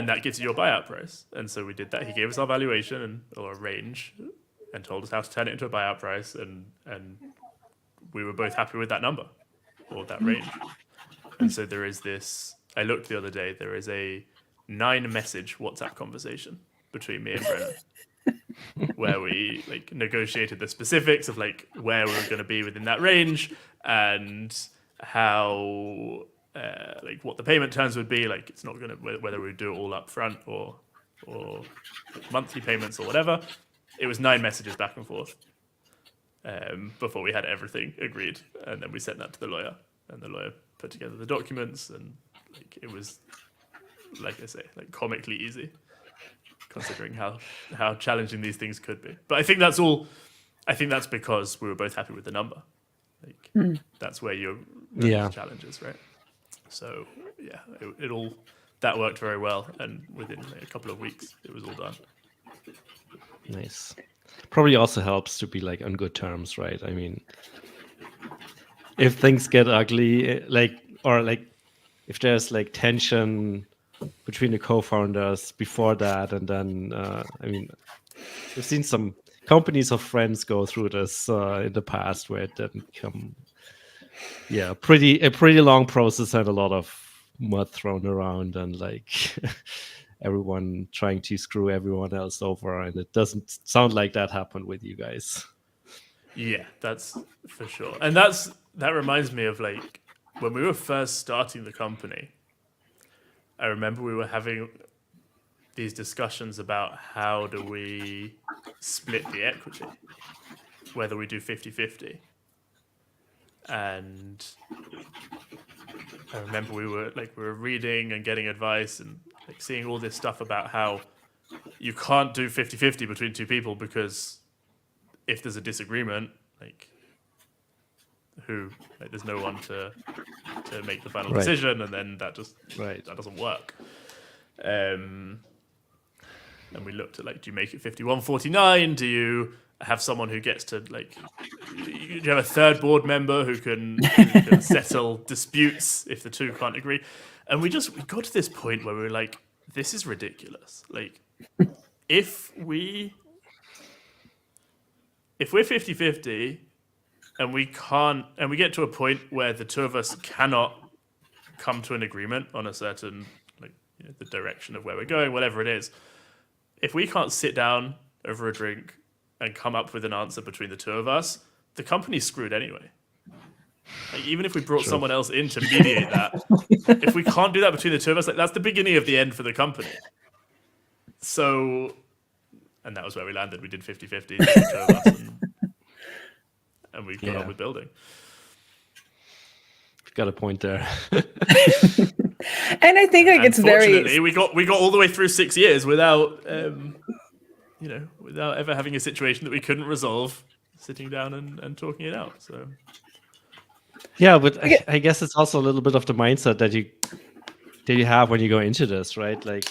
that gives you your buyout price. And so we did that. He gave us our valuation or a range, and told us how to turn it into a buyout price, and we were both happy with that number or that range. And so there is this. I looked the other day. There is a 9-message WhatsApp conversation between me and Brennan, where we like negotiated the specifics of like where we were going to be within that range, and how like what the payment terms would be. Like, it's not going to, whether we do it all up front or like monthly payments or whatever. It was 9 messages back and forth before we had everything agreed, and then we sent that to the lawyer, and the lawyer put together the documents, and like it was, like I say, like comically easy, considering how challenging these things could be. But I think that's all. I think that's because we were both happy with the number. Like that's where your challenges, right? So yeah, it all that worked very well, and within like a couple of weeks, it was all done. Nice. Probably also helps to be like on good terms, right? I mean, if things get ugly, like, or like if there's like tension between the co-founders before that, and then I mean, we've seen some companies of friends go through this in the past, where it didn't come, a pretty long process and a lot of mud thrown around, and like everyone trying to screw everyone else over, and it doesn't sound like that happened with you guys. Yeah, that's for sure. And that reminds me of like when we were first starting the company. I remember we were having these discussions about how do we split the equity, whether we do 50-50. And I remember we were reading and getting advice and like seeing all this stuff about how you can't do 50-50 between two people, because if there's a disagreement, like there's no one to make the final decision, and then that doesn't work. And we looked at like, do you make it 51-49? Do you have someone who gets to like, do you have a third board member who can settle disputes if the two can't agree? And we got to this point where we were like, this is ridiculous. Like, if we're 50-50 and we get to a point where the two of us cannot come to an agreement on a certain, like, the direction of where we're going, whatever it is, if we can't sit down over a drink and come up with an answer between the two of us, the company's screwed anyway. Like, even if we brought someone else in to mediate that, if we can't do that between the two of us, like, that's the beginning of the end for the company. So, and that was where we landed. We did 50-50, the two of us, and we got on with building. Got a point there. And I think like it's very. We got all the way through 6 years without without ever having a situation that we couldn't resolve, sitting down and talking it out. So yeah, but I guess it's also a little bit of the mindset that you have when you go into this, right? Like,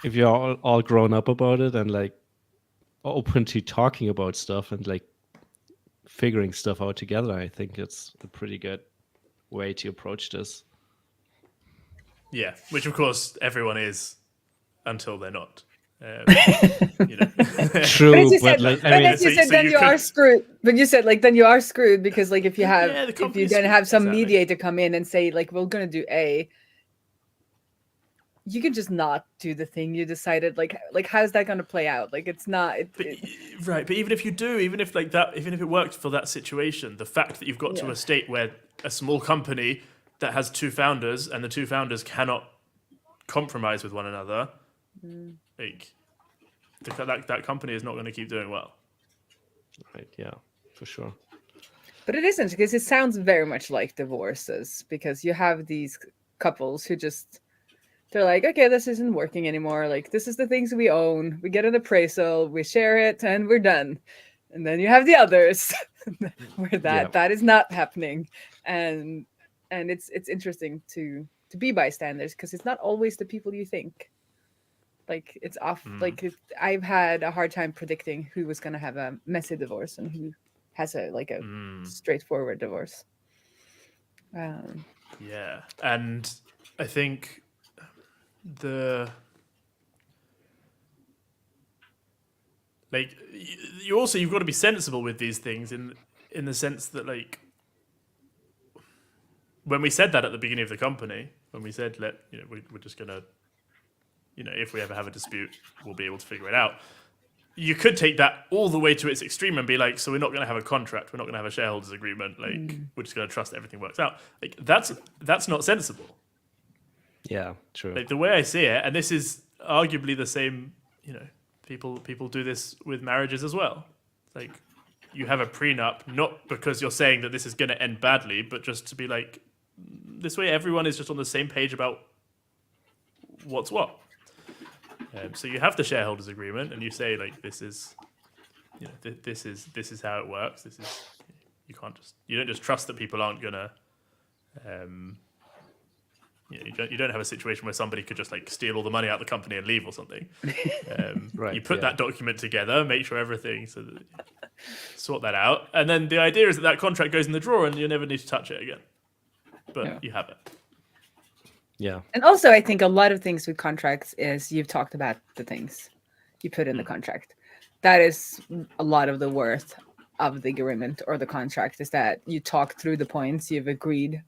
if you're all grown up about it and like open to talking about stuff and like figuring stuff out together, I think it's a pretty good way to approach this. Yeah, which of course everyone is until they're not. True, but like, you said then you are screwed. But you said like then you are screwed, because like if you then have some mediator come in and say like, we're gonna do A, you can just not do the thing you decided. Like how's that gonna play out? Like, it's not right. But even if you do, even if it worked for that situation, the fact that you've got to a state where a small company that has two founders and the two founders cannot compromise with one another, like, that company is not going to keep doing well. Right. Yeah, for sure. But it isn't, because it sounds very much like divorces, because you have these couples who just, they're like, okay, this isn't working anymore. Like, this is the things we own. We get an appraisal, we share it, and we're done. And then you have the others where that is not happening. And it's interesting to be bystanders, because it's not always the people you think. Like, it's off. Like, I've had a hard time predicting who was going to have a messy divorce and who has a straightforward divorce. Yeah, and I think you've got to be sensible with these things in the sense that, like, when we said that at the beginning of the company, when we said we're just gonna, if we ever have a dispute, we'll be able to figure it out. You could take that all the way to its extreme and be like, so we're not going to have a contract, we're not going to have a shareholders agreement, like we're just going to trust everything works out. Like, that's not sensible. Yeah, true. Like, the way I see it, and this is arguably the same, people do this with marriages as well. Like, you have a prenup, not because you're saying that this is going to end badly, but just to be like, this way everyone is just on the same page about what's what. So you have the shareholders agreement, and you say, like, this is how it works. This is, you don't just trust that people aren't gonna. You don't have a situation where somebody could just, like, steal all the money out of the company and leave or something. Right, you put that document together, make sure everything, sort that out, and then the idea is that contract goes in the drawer and you never need to touch it again. But you have it. Yeah. And also, I think a lot of things with contracts is you've talked about the things you put in the contract. That is a lot of the worth of the agreement or the contract, is that you talk through the points, you've agreed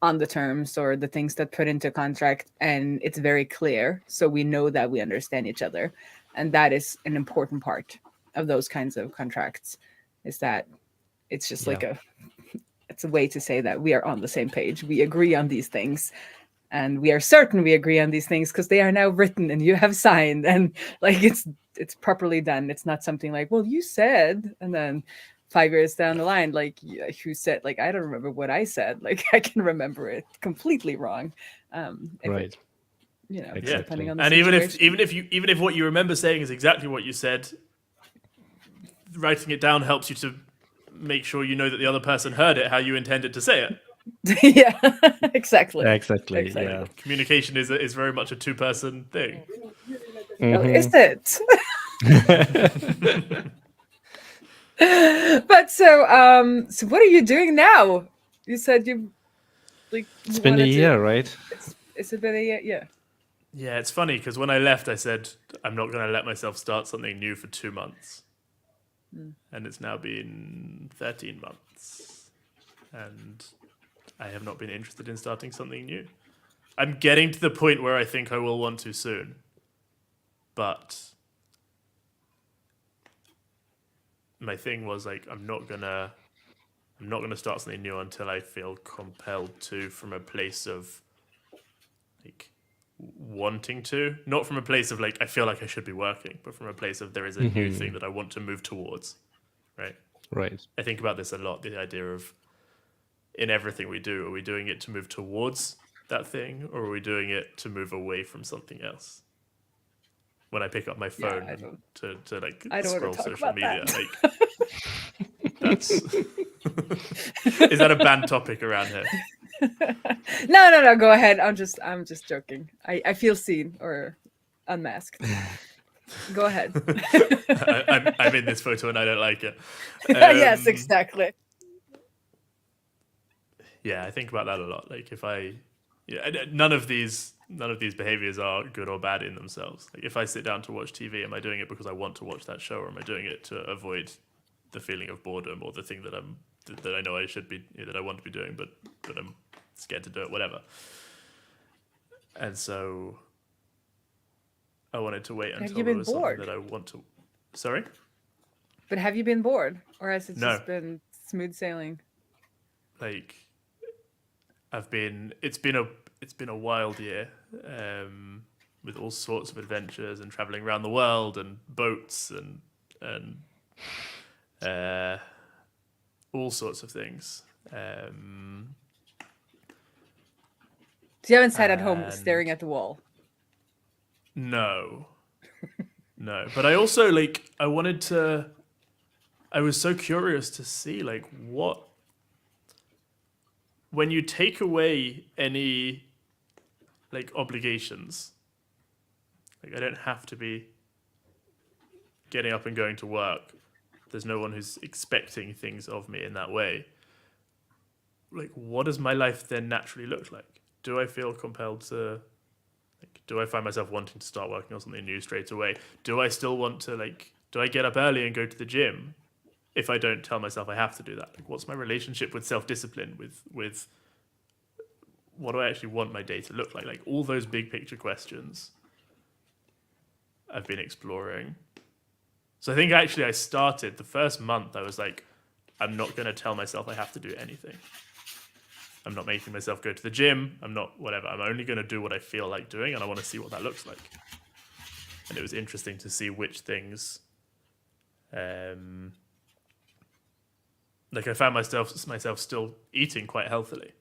on the terms or the things that put into contract, and it's very clear. So we know that we understand each other. And that is an important part of those kinds of contracts, is that it's just like it's a way to say that we are on the same page. We agree on these things. And we are certain we agree on these things because they are now written and you have signed, and like it's properly done. It's not something like, well, you said, and then 5 years down the line, like, who said, like, I don't remember what I said. Like, I can remember it completely wrong. Right. Depending on the and situation. even if what you remember saying is exactly what you said, writing it down helps you to make sure you know that the other person heard it how you intended to say it. Yeah, exactly. Exactly. Yeah. Communication is very much a two-person thing. Oh, is it? But so what are you doing now? You said it's been a year, right? It's been a year. Yeah. Yeah, it's funny because when I left, I said I'm not going to let myself start something new for 2 months, and it's now been 13 months, and I have not been interested in starting something new. I'm getting to the point where I think I will want to soon, but my thing was, like, I'm not gonna start something new until I feel compelled to, from a place of, like, wanting to, not from a place of, like, I feel like I should be working, but from a place of there is a new thing that I want to move towards, right? Right. I think about this a lot, the idea of, in everything we do, are we doing it to move towards that thing, or are we doing it to move away from something else? When I pick up my phone to like scroll social media, like, that's is that a banned topic around here? No. Go ahead. I'm just joking. I feel seen or unmasked. Go ahead. I'm in this photo and I don't like it. Yes, exactly. Yeah, I think about that a lot. Like, none of these behaviors are good or bad in themselves. Like, if I sit down to watch TV, am I doing it because I want to watch that show, or am I doing it to avoid the feeling of boredom or the thing that I know I should be, that I want to be doing, but I'm scared to do it, whatever. And so I wanted to wait until there was something that I want to. Sorry? But have you been bored, or has it No. just been smooth sailing? Like, it's been a wild year. with all sorts of adventures and traveling around the world and boats and all sorts of things. So you haven't sat at home And staring at the wall. no, no. But I also like I wanted to. I was so curious to see like what when you take away any like obligations. Like I don't have to be getting up and going to work. There's no one who's expecting things of me in that way. Like, what does my life then naturally look like? Do I feel compelled to? Like, do I find myself wanting to start working on something new straight away? Do I still want to like? Do I get up early and go to the gym if I don't tell myself I have to do that? Like, what's my relationship with self-discipline? With what do I actually want my day to look like? Like all those big picture questions I've been exploring. So I think actually I started the first month. I was like, I'm not going to tell myself I have to do anything. I'm not making myself go to the gym. I'm not whatever. I'm only going to do what I feel like doing, and I want to see what that looks like. And it was interesting to see which things, like I found myself still eating quite healthily,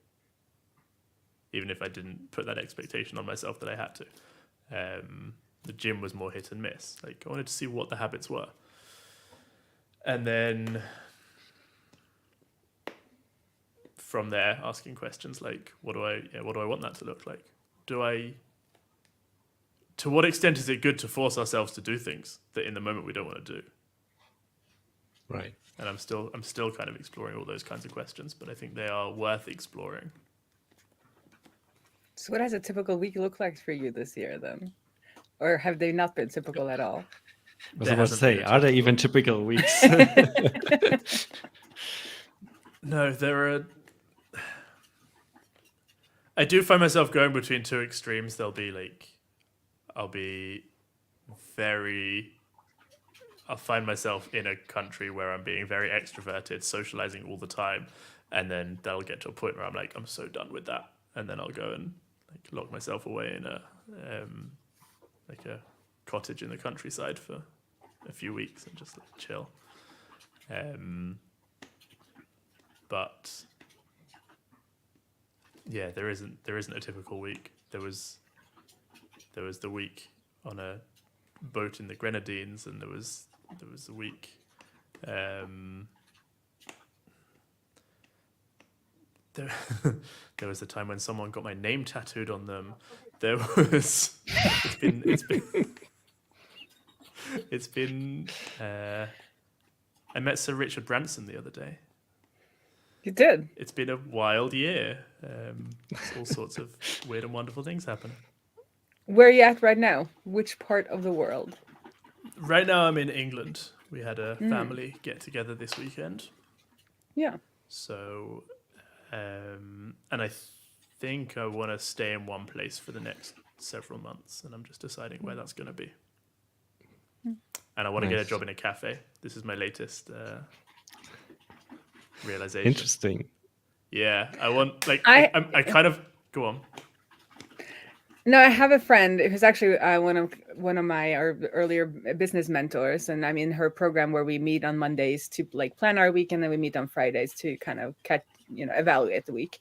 even if I didn't put that expectation on myself that I had to. The gym was more hit and miss. Like I wanted to see what the habits were, and then from there, asking questions like, what do I want that to look like? To what extent is it good to force ourselves to do things that in the moment we don't want to do? Right. And I'm still kind of exploring all those kinds of questions, but I think they are worth exploring. So what has a typical week look like for you this year then? Or have they not been typical at all? I was about to say, are there even typical weeks? No, there are. I do find myself going between two extremes. I'll find myself in a country where I'm being very extroverted, socializing all the time, and then that'll get to a point where I'm like, I'm so done with that, and then I'll go and like lock myself away in a like a cottage in the countryside for a few weeks and just like, chill. But yeah, there isn't a typical week. There was the week on a boat in the Grenadines, and there was the week. There, there was a time when someone got my name tattooed on them. There was. It's been. I met Sir Richard Branson the other day. You did? It's been a wild year. There's all sorts of weird and wonderful things happening. Where are you at right now? Which part of the world? Right now I'm in England. We had a family get together this weekend. Yeah. So, and I think I want to stay in one place for the next several months, and I'm just deciding where that's going to be. And I want to get a job in a cafe. This is my latest realization. Interesting. Yeah, I want I kind of go on. No, I have a friend who's actually one of my earlier business mentors, and I'm in her program where we meet on Mondays to like plan our week, and then we meet on Fridays to kind of evaluate the week.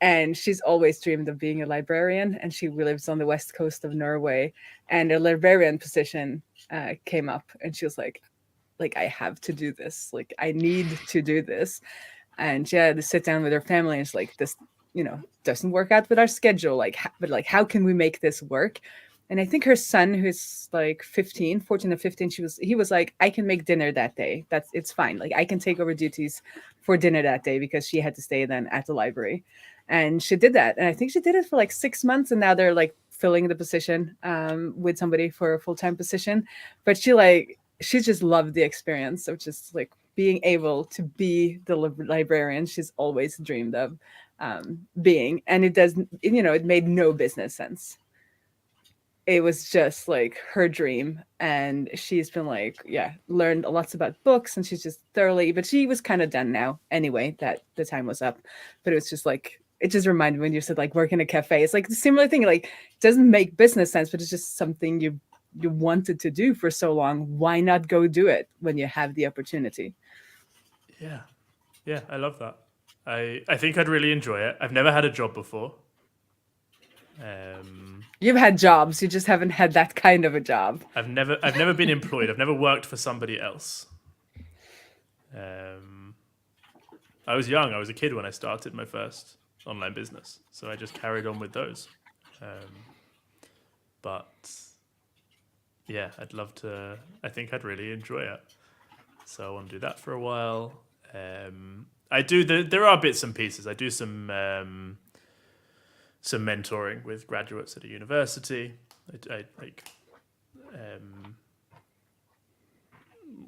And she's always dreamed of being a librarian, and she lives on the west coast of Norway, and a librarian position came up, and she was like I have to do this, like I need to do this. And she had to sit down with her family, and it's like, this doesn't work out with our schedule, but how can we make this work? And I think her son, who's like 14 or 15, he was like, I can make dinner that day, it's fine, like I can take over duties for dinner that day, because she had to stay then at the library. And she did that, and I think she did it for like 6 months, and now they're like filling the position with somebody for a full-time position. But she just loved the experience of just like being able to be the librarian she's always dreamed of being. And it made no business sense. It was just like her dream. And she's been like, learned lots about books, and she's just but she was kind of done now anyway, that the time was up. But it was just like it just reminded me when you said like work in a cafe. It's like the similar thing. Like it doesn't make business sense, but it's just something you wanted to do for so long. Why not go do it when you have the opportunity? Yeah. Yeah, I love that. I think I'd really enjoy it. I've never had a job before. You've had jobs, you just haven't had that kind of a job. I've never been employed. I've never worked for somebody else. I was young. I was a kid when I started my first online business, so I just carried on with those. But yeah, I'd love to. I think I'd really enjoy it. So I want to do that for a while. I do. There are bits and pieces. I do some mentoring with graduates at a university. I like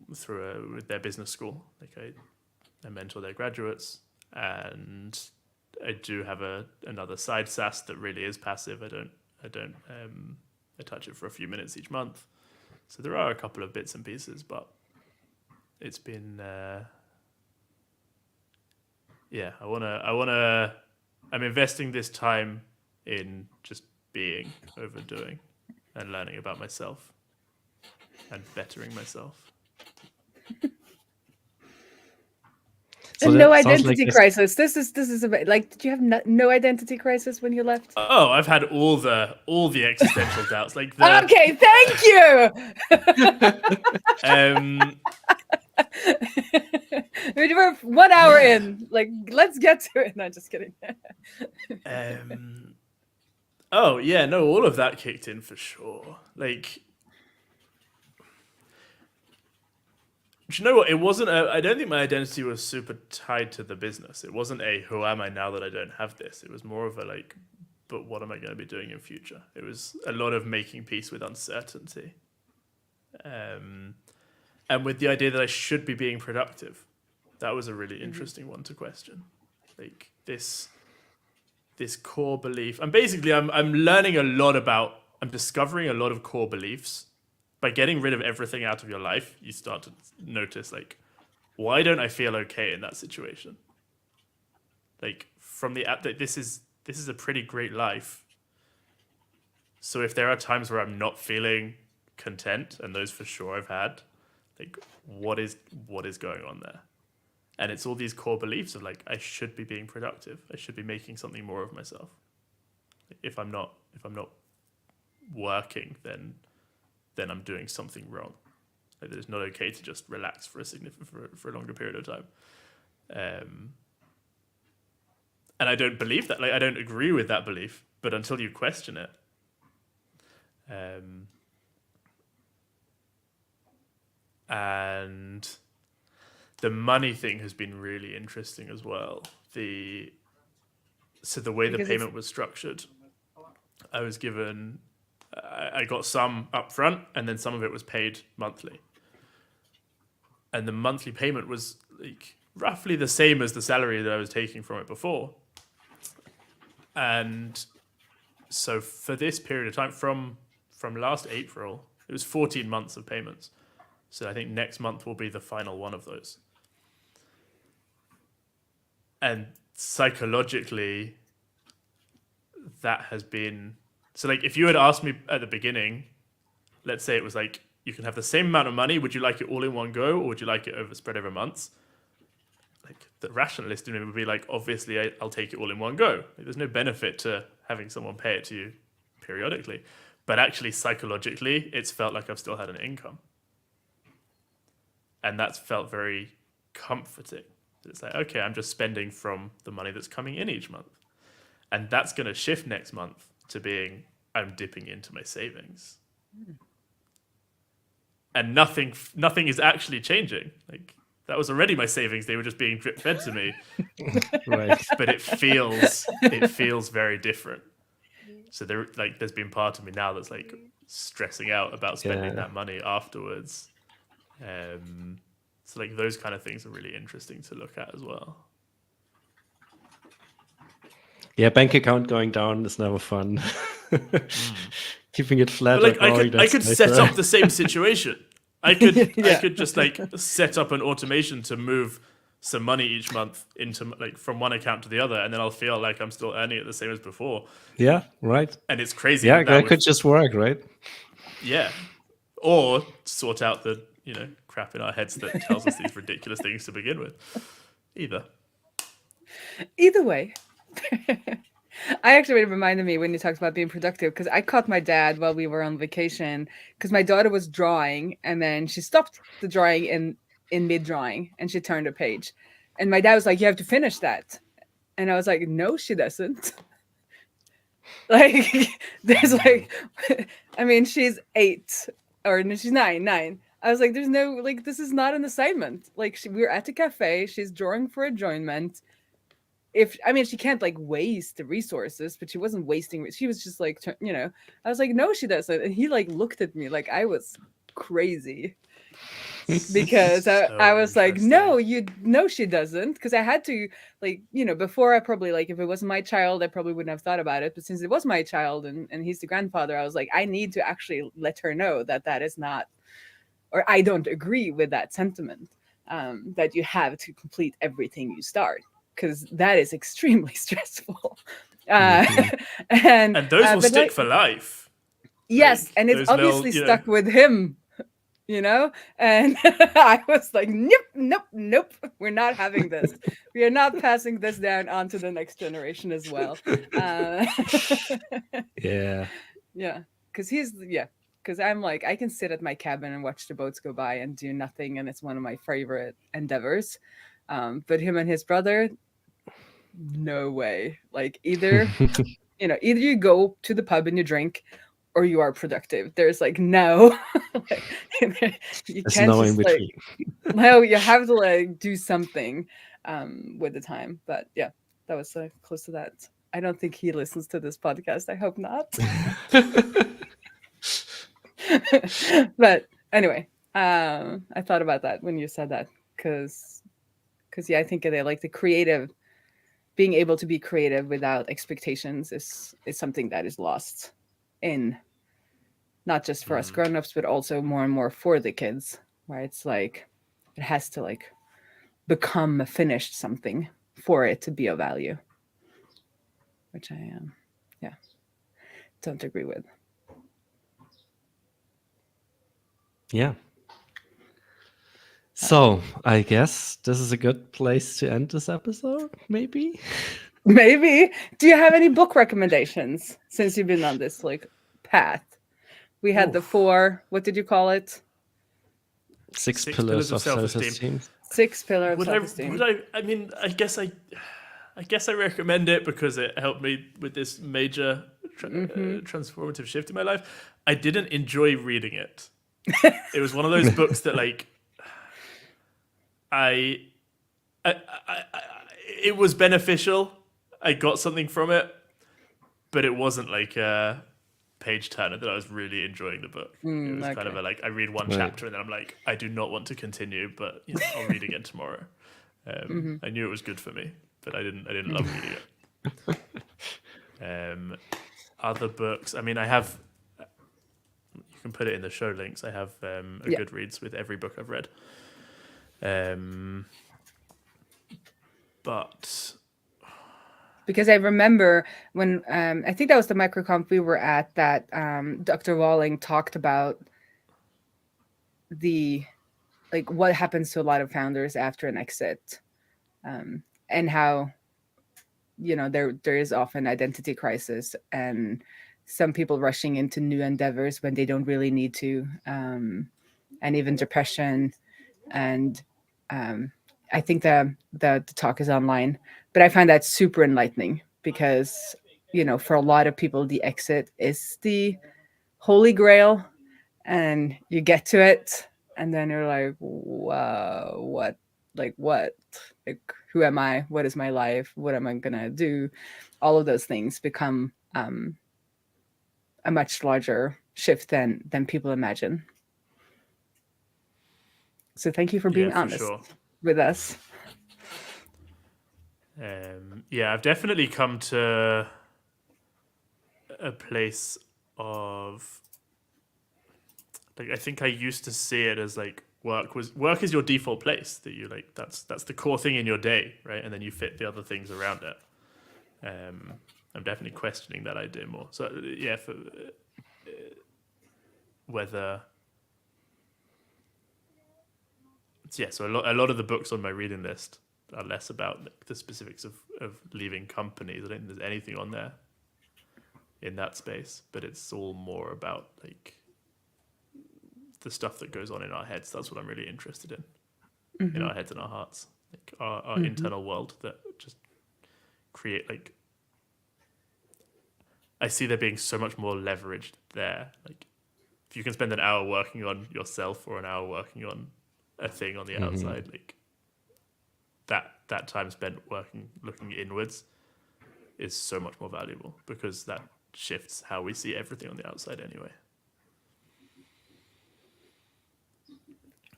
with their business school. Like I mentor their graduates, and I do have another side SaaS that really is passive. I touch it for a few minutes each month. So there are a couple of bits and pieces, but it's been I'm investing this time in just being over doing and learning about myself and bettering myself. So And that no sounds like identity this- crisis. This is a bit like, did you have no identity crisis when you left? Oh, I've had all the existential doubts. Like Okay, thank you. We're 1 hour in. Like, let's get to it. No, just kidding. Oh yeah, no, all of that kicked in for sure. Like, do you know what? It wasn't. I don't think my identity was super tied to the business. It wasn't a who am I now that I don't have this. It was more of a like, but what am I going to be doing in future? It was a lot of making peace with uncertainty, and with the idea that I should be being productive. That was a really interesting one to question. Like this core belief. And basically, I'm learning a lot about. I'm discovering a lot of core beliefs. By getting rid of everything out of your life, you start to notice, like, why don't I feel okay in that situation? Like, from the app, that this is a pretty great life. So if there are times where I'm not feeling content, and those for sure I've had, like, what is going on there? And it's all these core beliefs of like, I should be being productive. I should be making something more of myself. If I'm not working, then I'm doing something wrong. Like, it's not okay to just relax for a longer period of time. And I don't believe that. Like, I don't agree with that belief. But until you question it, and the money thing has been really interesting as well. The way the payment was structured, I was given. I got some up front, and then some of it was paid monthly. And the monthly payment was like roughly the same as the salary that I was taking from it before. And so for this period of time, from last April, it was 14 months of payments. So I think next month will be the final one of those. And psychologically, that has been... So like, if you had asked me at the beginning, let's say it was like, you can have the same amount of money, would you like it all in one go, or would you like it spread over months? Like, the rationalist in me would be like, obviously I'll take it all in one go. Like, there's no benefit to having someone pay it to you periodically. But actually, psychologically, it's felt like I've still had an income. And that's felt very comforting. It's like, okay, I'm just spending from the money that's coming in each month. And that's going to shift next month to being, I'm dipping into my savings. And nothing is actually changing. Like, that was already my savings. They were just being drip fed to me. Right. But it feels very different. So there's been part of me now that's like stressing out about spending that money afterwards. So like those kind of things are really interesting to look at as well. Yeah, bank account going down is never fun. Keeping it flat. But like growing, I could that's set nicer. up the same situation. I could Yeah. just like set up an automation to move some money each month into like from one account to the other, and then I'll feel like I'm still earning it the same as before. Yeah, right. And it's crazy Yeah, that would, could just work, right? yeah, or sort out the crap in our heads that tells us these ridiculous things to begin with. Either way. I actually, it reminded me when you talked about being productive, because I caught my dad while we were on vacation, because my daughter was drawing and then she stopped the drawing in mid drawing and she turned a page, and my dad was like, "You have to finish that," and I was like, "No, she doesn't." Like, there's like, I mean, she's 8 or no, she's 9. I was like, "There's no, like, this is not an assignment." Like, we were at a cafe, she's drawing for enjoyment. I mean, she can't like waste the resources, but she wasn't wasting. She was just like, I was like, "No, she doesn't," and he like looked at me like I was crazy, because I was like, "No, she doesn't," because I had to, like, before, I probably, like, if it wasn't my child, I probably wouldn't have thought about it, but since it was my child and he's the grandfather, I was like, I need to actually let her know that is not, or I don't agree with that sentiment, that you have to complete everything you start, because that is extremely stressful. And those will but stick for life. Yes, Like, and it's obviously stuck with him, and I was like, nope, we're not having this. We are not passing this down onto the next generation as well. Yeah. Yeah, because I'm like, I can sit at my cabin and watch the boats go by and do nothing, and it's one of my favorite endeavors. But him and his brother, no way. Like, either you go to the pub and you drink, or you are productive. There's like no, like, you There's can't no in just like, between. no, you have to like do something with the time. But yeah, that was close to that. I don't think he listens to this podcast. I hope not. But anyway, I thought about that when you said that, because yeah, I think they like the creative, being able to be creative without expectations is something that is lost in, not just for us grown-ups, but also more and more for the kids, where it's like it has to like become a finished something for it to be of value, which I don't agree with. Yeah. So I guess this is a good place to end this episode, maybe. Maybe. Do you have any book recommendations since you've been on this like path? We had the 4. What did you call it? 6 pillars of self-esteem. 6 pillars of self-esteem. I mean, I guess I recommend it because it helped me with this major transformative shift in my life. I didn't enjoy reading it. It was one of those books that like it was beneficial. I got something from it, but it wasn't like a page turner that I was really enjoying the book. It was kind of like I read one chapter and then I'm like, I do not want to continue, but I'll read again tomorrow. I knew it was good for me, but I didn't love reading it. Other books, I mean, I have. You can put it in the show links. I have a Goodreads with every book I've read. But because I remember when I think that was the microconf we were at, that Dr. Walling talked about the like what happens to a lot of founders after an exit, and how there is often identity crisis and some people rushing into new endeavors when they don't really need to, and even depression. And I think the talk is online, but I find that super enlightening because, for a lot of people, the exit is the holy grail, and you get to it, and then you're like, wow, what? Like, who am I? What is my life? What am I gonna do? All of those things become a much larger shift than people imagine. So thank you for being honest with us. I've definitely come to a place of like, I think I used to see it as like work is your default place that you like. That's the core thing in your day, right? And then you fit the other things around it. I'm definitely questioning that idea more. So yeah, for whether so a lot of the books on my reading list are less about like, the specifics of leaving companies. I don't think there's anything on there in that space, but it's all more about like the stuff that goes on in our heads. That's what I'm really interested in our heads and our hearts, like our internal world that just create like. I see there being so much more leverage there. Like, if you can spend an hour working on yourself or an hour working on a thing on the outside, like that time spent looking inwards is so much more valuable because that shifts how we see everything on the outside anyway.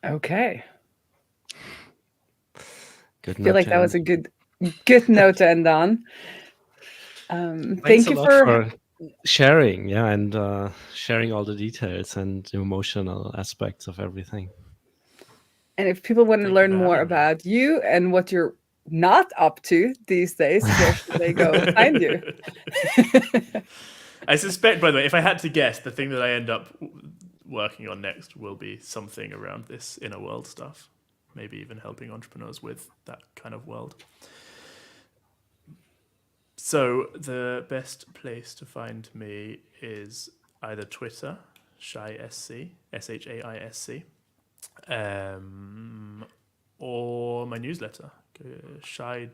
Okay. Good I feel note like to that end. was a good note to end on. Thanks Thank a you lot for sharing, and sharing all the details and emotional aspects of everything. and if people want to Thank you learn for more having me. about you and what you're not up to these days, where should they go find you? I suspect, by the way, if I had to guess, the thing that I end up working on next will be something around this inner world stuff. Maybe even helping entrepreneurs with that kind of world. So the best place to find me is either Twitter, Shai SC, SHAISC, or my newsletter, shai.io.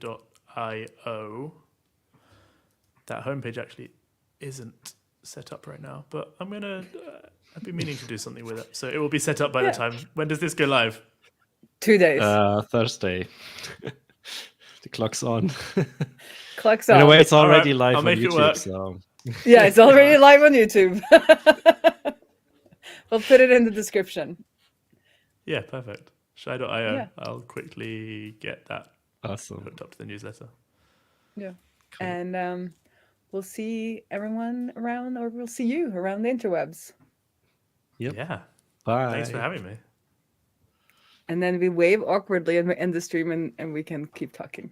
That homepage actually isn't set up right now, but I'm gonna. I've been meaning to do something with it, so it will be set up by the time. When does this go live? 2 days. Thursday. The clock's on. Clock's In a on. way, it's already Alright, live I'll on make it YouTube. work. So Yeah, it's already live on YouTube. We'll put it in the description. Yeah, perfect. Shai.io. Yeah. I'll quickly get that awesome. hooked up to the newsletter. Yeah. Cool. And we'll see everyone around, or we'll see you around the interwebs. Yep. Yeah. Bye. Thanks for having me. And then we wave awkwardly and we end the stream and we can keep talking.